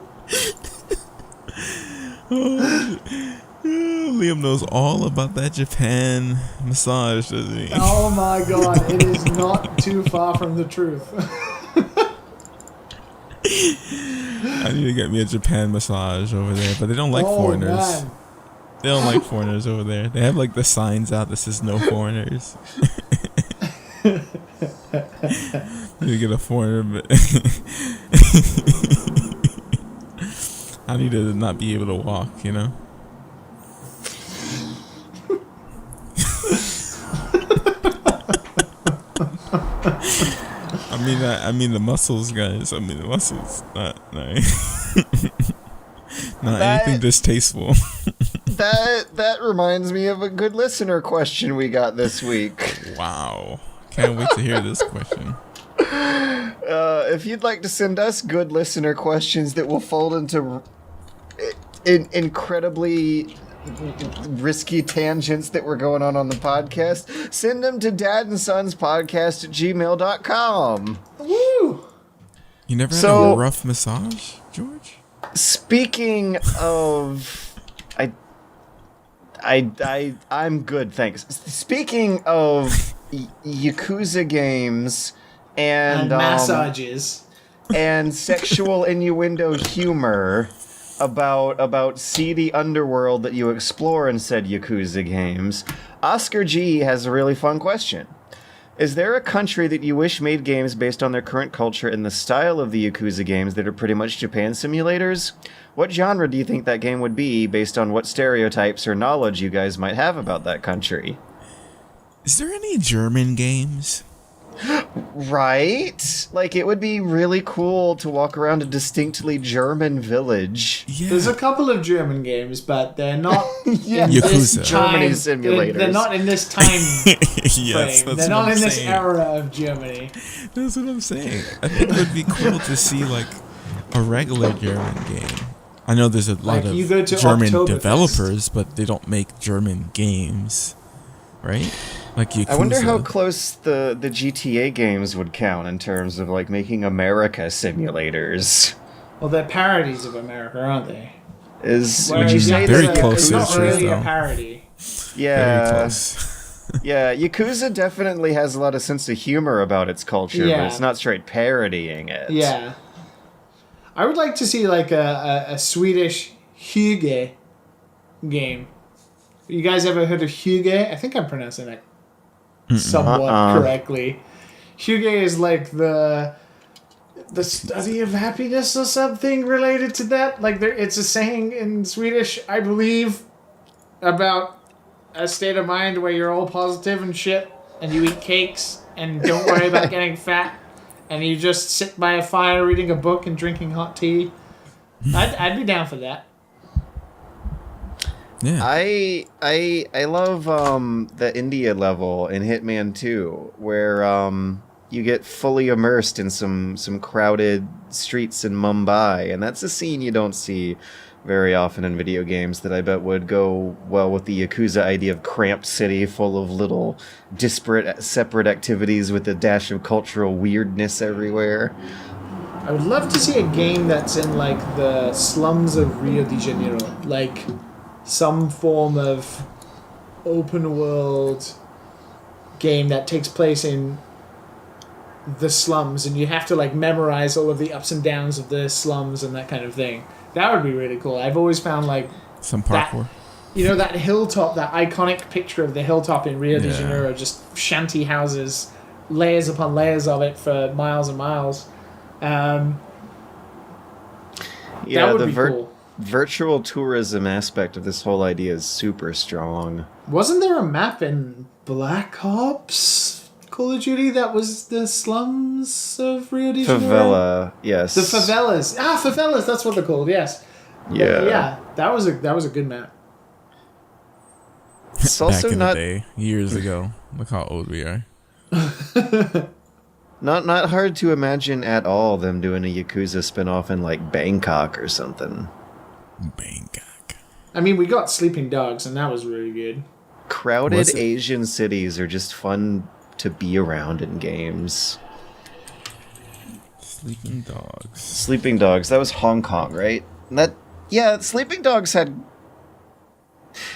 S3: Liam knows all about that Japan massage, doesn't he?
S1: Oh my god, it is not too far from the truth.
S3: I need to get me a Japan massage over there, but they don't like foreigners. Man. They don't like foreigners over there. They have like the signs out that says no foreigners. You get a foreigner, but I need to not be able to walk, you know? I mean the muscles, guys. I mean the muscles. Not anything distasteful.
S2: That reminds me of a good listener question we got this week.
S3: Wow. Can't wait to hear this question.
S2: If you'd like to send us good listener questions that will fold into incredibly risky tangents that were going on the podcast, send them to dadandsonspodcast@gmail.com.
S1: Woo!
S3: You never had a rough massage, George?
S2: Speaking of... I'm good, thanks. Speaking of Yakuza games and
S1: massages
S2: and sexual innuendo humor about seedy underworld that you explore in said Yakuza games, Oscar G has a really fun question. Is there a country that you wish made games based on their current culture in the style of the Yakuza games that are pretty much Japan simulators? What genre do you think that game would be based on what stereotypes or knowledge you guys might have about that country?
S3: Is there any German games?
S2: Right? Like, it would be really cool to walk around a distinctly German village.
S3: Yeah.
S1: There's a couple of German games, but they're not
S3: Yakuza.
S2: Germany simulators.
S1: They're not in this time
S3: yes,
S1: frame. They're not in this era of Germany.
S3: That's what I'm saying. I think it would be cool to see, like a regular German game. I know there's a lot
S1: Like, you go
S3: of
S1: to
S3: German
S1: Oktoberfest.
S3: developers, but they don't make German games, right? Like Yakuza.
S2: I wonder how close the GTA games would count in terms of like making America simulators.
S1: Well, they're parodies of America, aren't they?
S2: Would you say
S3: Very
S2: that
S3: close to the
S1: It's not
S3: truth,
S1: really a
S3: though.
S1: parody.
S3: Very
S2: Yeah,
S3: close.
S2: yeah. Yakuza definitely has a lot of sense of humor about its culture,
S1: Yeah.
S2: but it's not straight parodying it.
S1: Yeah. I would like to see like a Swedish hygge game. You guys ever heard of hygge? I think I'm pronouncing it somewhat correctly. Hygge is like the study of happiness or something related to that. Like it's a saying in Swedish, I believe, about a state of mind where you're all positive and shit, and you eat cakes and don't worry about getting fat, and you just sit by a fire reading a book and drinking hot tea. I'd be down for that.
S3: Yeah.
S2: I love the India level in Hitman 2, where you get fully immersed in some crowded streets in Mumbai, and that's a scene you don't see very often in video games that I bet would go well with the Yakuza idea of cramped city full of little disparate, separate activities with a dash of cultural weirdness everywhere.
S1: I would love to see a game that's in like the slums of Rio de Janeiro, like some form of open world game that takes place in the slums, and you have to like memorize all of the ups and downs of the slums and that kind of thing. That would be really cool. I've always found like
S3: Some parkour.
S1: that hilltop, that iconic picture of the hilltop in Rio de
S3: Yeah.
S1: Janeiro, just shanty houses, layers upon layers of it for miles and miles. That would
S2: the
S1: be cool.
S2: virtual tourism aspect of this whole idea is super strong.
S1: Wasn't there a map in Black Ops Call of Duty that was the slums of Rio de Janeiro?
S2: Favela, yes.
S1: The favelas. Favelas, that's what they're called, yes.
S2: Yeah.
S1: Yeah, that was a good map.
S2: It's
S3: Back
S2: also
S3: in
S2: not
S3: the day, years ago. Look how old we are.
S2: not hard to imagine at all them doing a Yakuza spin-off in like Bangkok or something.
S3: Bangkok.
S1: I mean, we got Sleeping Dogs, and that was really good.
S2: Crowded
S3: Was it?
S2: Asian cities are just fun to be around in games.
S3: Sleeping Dogs.
S2: Sleeping Dogs, that was Hong Kong, right? Sleeping Dogs had,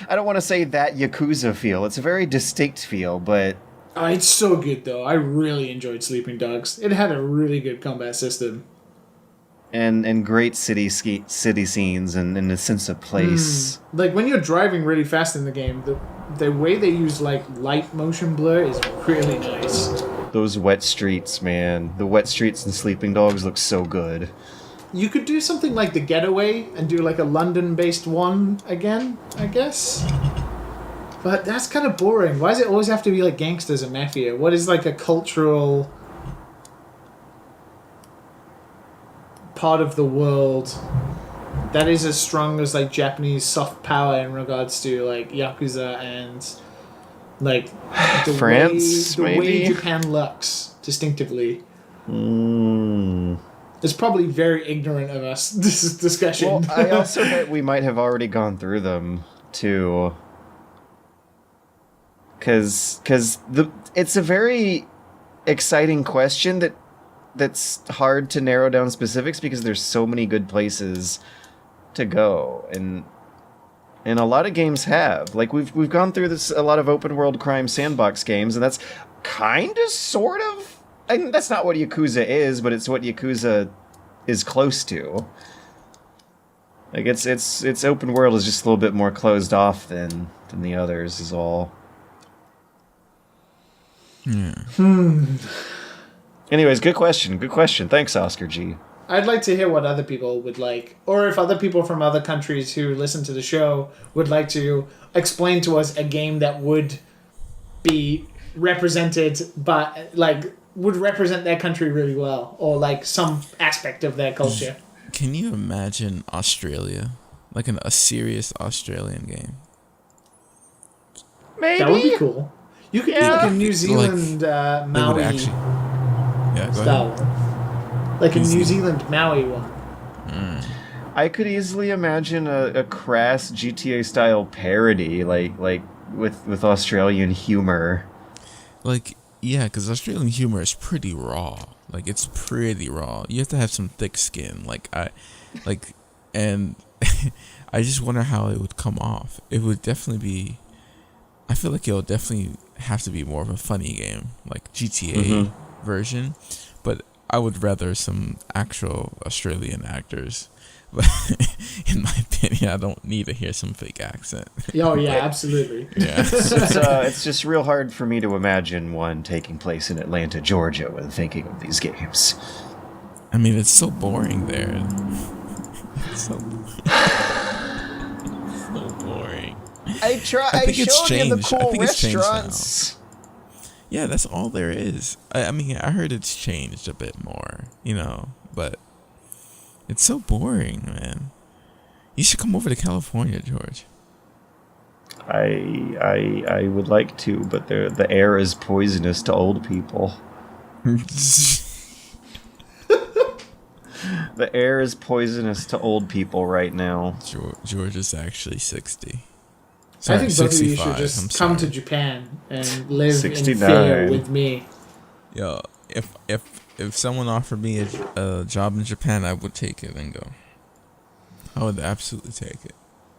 S2: I don't want to say that Yakuza feel. It's a very distinct feel, but
S1: Oh, it's so good, though. I really enjoyed Sleeping Dogs. It had a really good combat system.
S2: and great city scenes and a sense of place.
S1: Like, when you're driving really fast in the game, the way they use, like, light motion blur is really nice.
S2: Those wet streets, man. The wet streets in Sleeping Dogs look so good.
S1: You could do something like The Getaway and do, like, a London-based one again, I guess. But that's kind of boring. Why does it always have to be, like, gangsters and mafia? What is, like, a cultural part of the world that is as strong as, like, Japanese soft power in regards to, like, Yakuza and, like, the
S2: France,
S1: way
S2: maybe?
S1: Japan looks distinctively.
S2: Mm.
S1: It's probably very ignorant of us, this discussion.
S2: Well, I also bet we might have already gone through them, too. Because it's a very exciting question that's hard to narrow down specifics because there's so many good places to go, and a lot of games have. Like, we've gone through a lot of open world crime sandbox games, and that's kind of sort of, and that's not what Yakuza is, but it's what Yakuza is close to. Like, it's open world is just a little bit more closed off than the others is all.
S3: Yeah.
S2: Anyways, good question. Thanks, Oscar G.
S1: I'd like to hear what other people would like, or if other people from other countries who listen to the show would like to explain to us a game that would be represented by, like, would represent their country really well, or like some aspect of their culture.
S3: Can you imagine Australia? Like a serious Australian game?
S2: Maybe.
S1: That would be cool. You could do like a New Zealand
S3: They
S1: Maui
S3: would actually... Yeah, go
S1: style
S3: ahead.
S1: one. Like a New Zealand Maui one.
S2: I could easily imagine a crass GTA style parody, like with Australian humor.
S3: Like, yeah, because Australian humor is pretty raw. Like, it's pretty raw. You have to have some thick skin. And I just wonder how it would come off. It would definitely be. I feel like it'll definitely have to be more of a funny game, like GTA version. But I would rather some actual Australian actors. But in my opinion, I don't need to hear some fake accent.
S1: Oh yeah, absolutely.
S3: Yeah.
S2: It's just real hard for me to imagine one taking place in Atlanta, Georgia, when thinking of these games.
S3: I mean, it's so boring there. It's so boring.
S2: I
S3: think it's
S2: showed you the
S3: changed. I
S2: cool
S3: think it's changed
S2: restaurants.
S3: Yeah, that's all there is. I mean, I heard it's changed a bit more, but it's so boring, man. You should come over to California, George.
S2: I would like to, but the air is poisonous to old people. The air is poisonous to old people right now.
S3: George is actually 60.
S1: I think both of you
S3: 65,
S1: should just
S3: I'm
S1: come to
S3: sorry.
S1: Japan and live
S2: 69.
S1: in fear with me.
S3: Yo, if someone offered me a job in Japan, I would take it and go. I would absolutely take it.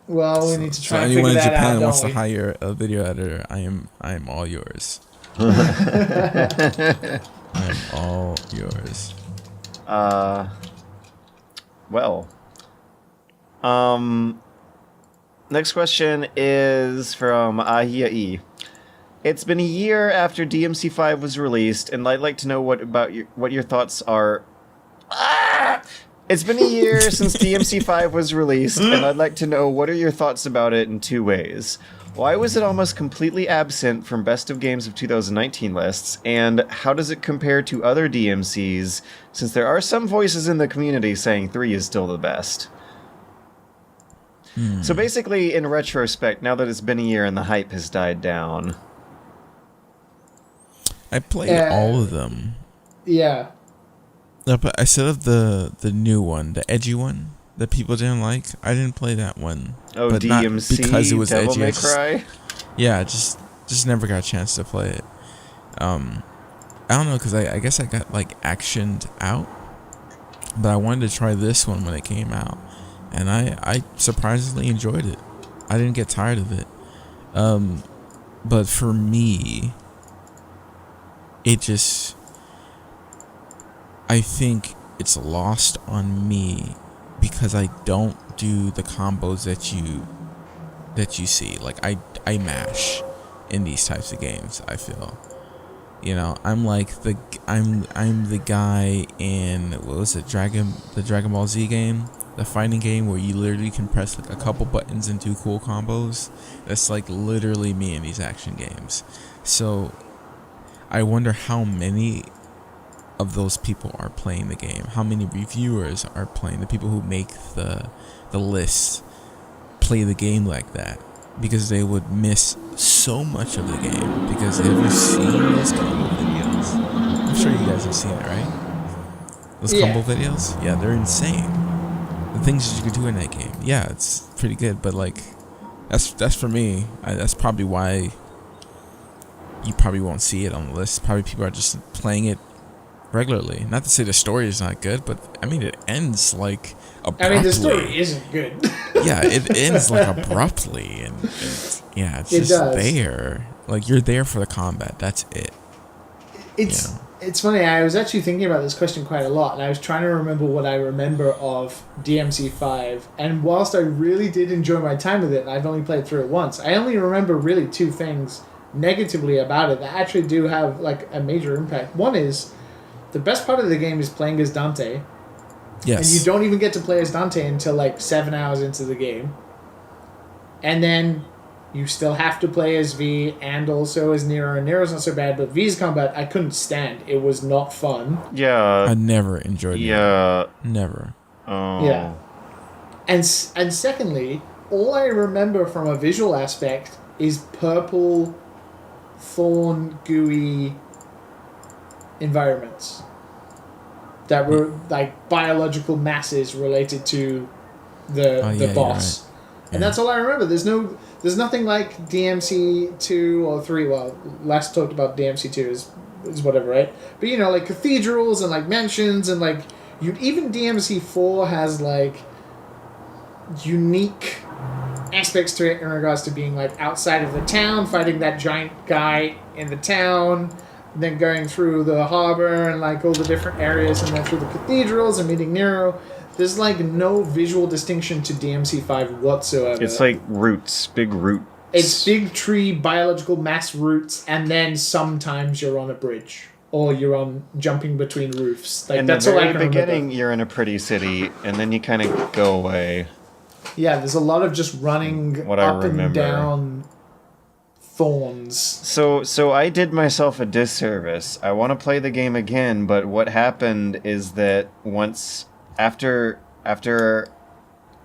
S1: Well, we need to try and
S3: anyone
S1: figure
S3: in
S1: that
S3: Japan
S1: out,
S3: wants
S1: don't
S3: to
S1: we?
S3: hire a video editor, I am all yours. I am all yours.
S2: Well. Next question is from Ahia. It's been a year after DMC5 was released, and I'd like to know what your thoughts are. It's been a year since DMC5 was released, and I'd like to know what are your thoughts about it in two ways. Why was it almost completely absent from Best of Games of 2019 lists, and how does it compare to other DMCs, since there are some voices in the community saying 3 is still the best? So basically, in retrospect, now that it's been a year and the hype has died down.
S3: I played all of them.
S1: Yeah.
S3: No, but I said of the new one, the edgy one that people didn't like. I didn't play that one.
S2: Oh,
S3: but
S2: DMC,
S3: not because it was
S2: Devil
S3: edgy.
S2: May Cry?
S3: Yeah, just never got a chance to play it. I don't know, because I guess I got like actioned out, but I wanted to try this one when it came out, and I surprisingly enjoyed it. I didn't get tired of it. But for me, it just, I think it's lost on me because I don't do the combos that you see. Like I mash in these types of games, I feel. I'm like I'm the guy in, what was it, the Dragon Ball Z game, the fighting game where you literally can press like a couple buttons and do cool combos. That's like literally me in these action games. So I wonder how many of those people are playing the game, how many reviewers are playing, the people who make the list play the game like that, because they would miss so much of the game. Because have you seen those combo videos? I'm sure you guys have seen it, right? Those combo videos? Yeah, they're insane. The things that you can do in that game. Yeah, it's pretty good, but like, that's for me. That's probably why you probably won't see it on the list. Probably people are just playing it regularly. Not to say the story is not good, but I mean, it ends like abruptly.
S1: I mean, the story isn't good.
S3: Yeah, it ends like abruptly, and yeah, it's just there. Like, you're there for the combat. That's it.
S1: It's funny. I was actually thinking about this question quite a lot, and I was trying to remember what I remember of DMC5. And whilst I really did enjoy my time with it, and I've only played through it once, I only remember really two things negatively about it that actually do have like a major impact. One is, the best part of the game is playing as Dante.
S3: Yes.
S1: And you don't even get to play as Dante until like 7 hours into the game. And then you still have to play as V and also as Nero. And Nero's not so bad, but V's combat I couldn't stand. It was not fun.
S2: Yeah.
S3: I never enjoyed it.
S2: Yeah.
S3: Never.
S2: Oh.
S1: Yeah. And secondly, all I remember from a visual aspect is purple, thorn, gooey environments. that were like biological masses related to the boss.
S3: Right.
S1: And that's all I remember. There's nothing like DMC 2 or 3. Well, last talked about DMC 2 is whatever, right? But you know, like cathedrals and like mansions and like even DMC 4 has like unique aspects to it in regards to being like outside of the town, fighting that giant guy in the town, and then going through the harbor and like all the different areas, and then through the cathedrals and meeting Nero. There's like no visual distinction to DMC 5 whatsoever.
S2: It's like roots, big roots.
S1: It's big tree, biological mass roots, and then sometimes you're on a bridge or you're on jumping between roofs. Like, that's all I can remember.
S2: In the beginning, you're in a pretty city, and then you kind of go away.
S1: Yeah, there's a lot of just running up and down thorns.
S2: So I did myself a disservice. I want to play the game again, but what happened is that once after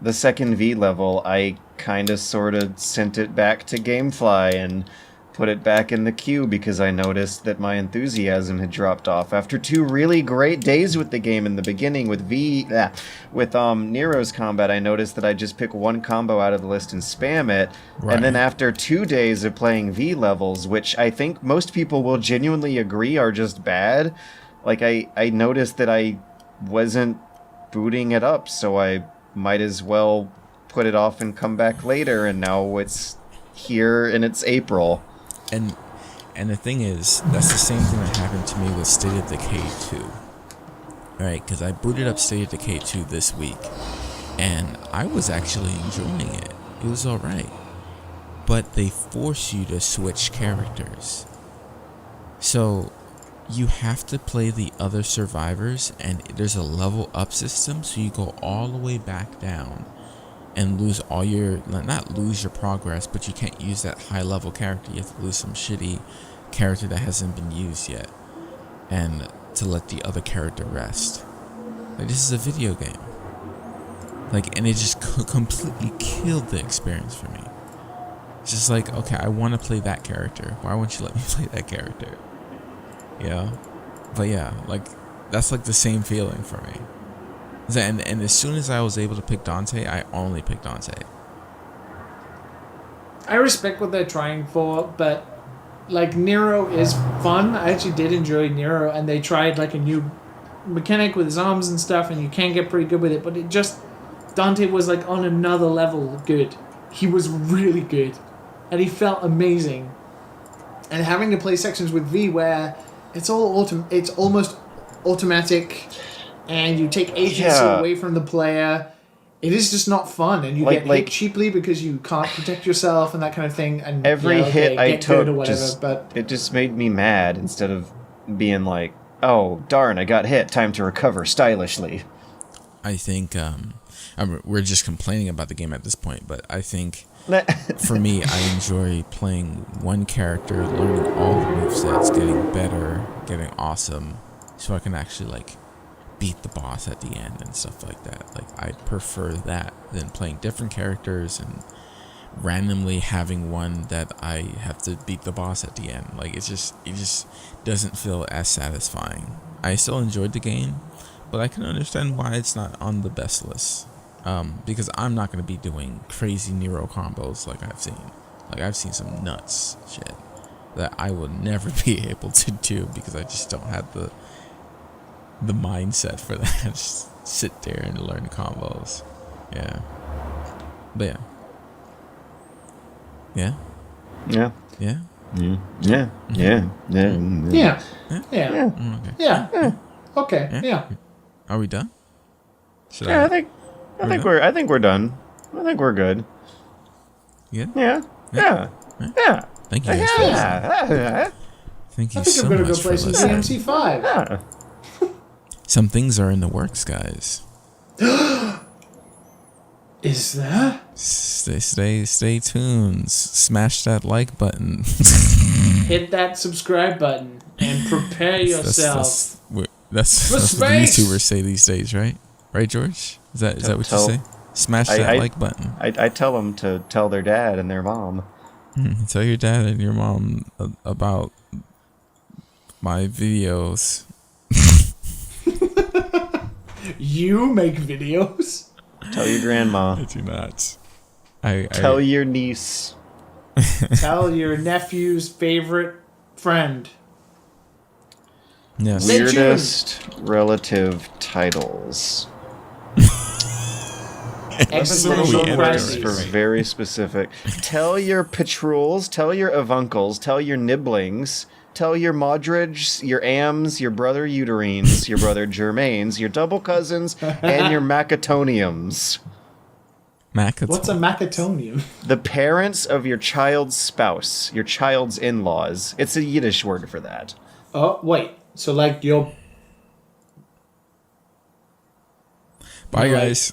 S2: the second V level, I kind of sort of sent it back to Gamefly and put it back in the queue because I noticed that my enthusiasm had dropped off. After 2 really great days with the game in the beginning with Nero's combat, I noticed that I just pick one combo out of the list and spam it. Right. And then after 2 days of playing V levels, which I think most people will genuinely agree are just bad, like I noticed that I wasn't booting it up, so I might as well put it off and come back later, and now it's here and it's April.
S3: And the thing is, that's the same thing that happened to me with State of Decay 2. Alright, because I booted up State of Decay 2 this week, and I was actually enjoying it. It was alright. But they force you to switch characters. So you have to play the other survivors, and there's a level up system, so you go all the way back down and lose all your, not lose your progress, but you can't use that high level character. You have to lose some shitty character that hasn't been used yet, and to let the other character rest. Like, this is a video game. Like, and it just completely killed the experience for me. It's just like, okay, I want to play that character. Why won't you let me play that character? Yeah, but yeah, like, that's like the same feeling for me. And as soon as I was able to pick Dante, I only picked Dante.
S1: I respect what they're trying for, but like, Nero is fun. I actually did enjoy Nero, and they tried like a new mechanic with his arms and stuff, and you can get pretty good with it, but it just, Dante was like on another level good. He was really good, and he felt amazing. And having to play sections with V where it's almost automatic, and you take agency away from the player. It is just not fun, and you get hit cheaply because you can't protect yourself and that kind of thing. And
S2: every hit I took,
S1: or whatever,
S2: it just made me mad instead of being like, "Oh darn, I got hit. Time to recover stylishly."
S3: I think we're just complaining about the game at this point, but I think for me, I enjoy playing one character, learning all the movesets, getting better, getting awesome, so I can actually like beat the boss at the end and stuff like that. Like, I prefer that than playing different characters and randomly having one that I have to beat the boss at the end. Like, it just doesn't feel as satisfying. I still enjoyed the game, but I can understand why it's not on the best list. Because I'm not going to be doing crazy Nero combos like I've seen. Like, I've seen some nuts shit that I will never be able to do because I just don't have the mindset for that. Just sit there and learn combos. Yeah. But yeah. Yeah.
S2: Yeah.
S3: Yeah.
S2: Yeah. Yeah. Yeah.
S1: Yeah. Yeah.
S3: Okay.
S1: Yeah. Okay. Yeah.
S3: Are we done?
S2: I think we're done. I think we're good.
S3: Yeah.
S2: Yeah. Yeah. Yeah.
S3: Thank you guys for listening.
S2: Yeah.
S3: Thank you
S1: I think
S3: so
S1: I'm gonna
S3: much
S1: go play
S3: for
S1: some
S3: listening.
S1: DMC 5.
S2: Yeah.
S3: Some things are in the works, guys.
S1: Is that?
S3: Stay tuned. Smash that like button.
S1: Hit that subscribe button and prepare yourself.
S3: That's what the YouTubers say these days, right? Right, George? Is that what you say? Smash that like button.
S2: I tell them to tell their dad and their mom.
S3: Tell your dad and your mom about my videos.
S1: You make videos?
S2: Tell your grandma.
S3: I do not.
S2: Tell your niece.
S1: Tell your nephew's favorite friend.
S3: Yes.
S1: Stay tuned.
S2: Weirdest relative titles.
S1: Existential
S3: we
S1: crises.
S2: For very specific. Tell your patrols, tell your avuncles, tell your nibblings, tell your Modrids, your Ams, your brother Uterines, your brother Germains, your double cousins, and your Macatoniums.
S1: What's a macatonium?
S2: The parents of your child's spouse, your child's in-laws. It's a Yiddish word for that.
S1: Oh, wait. So, like, your...
S3: Bye,
S1: Like,
S3: guys.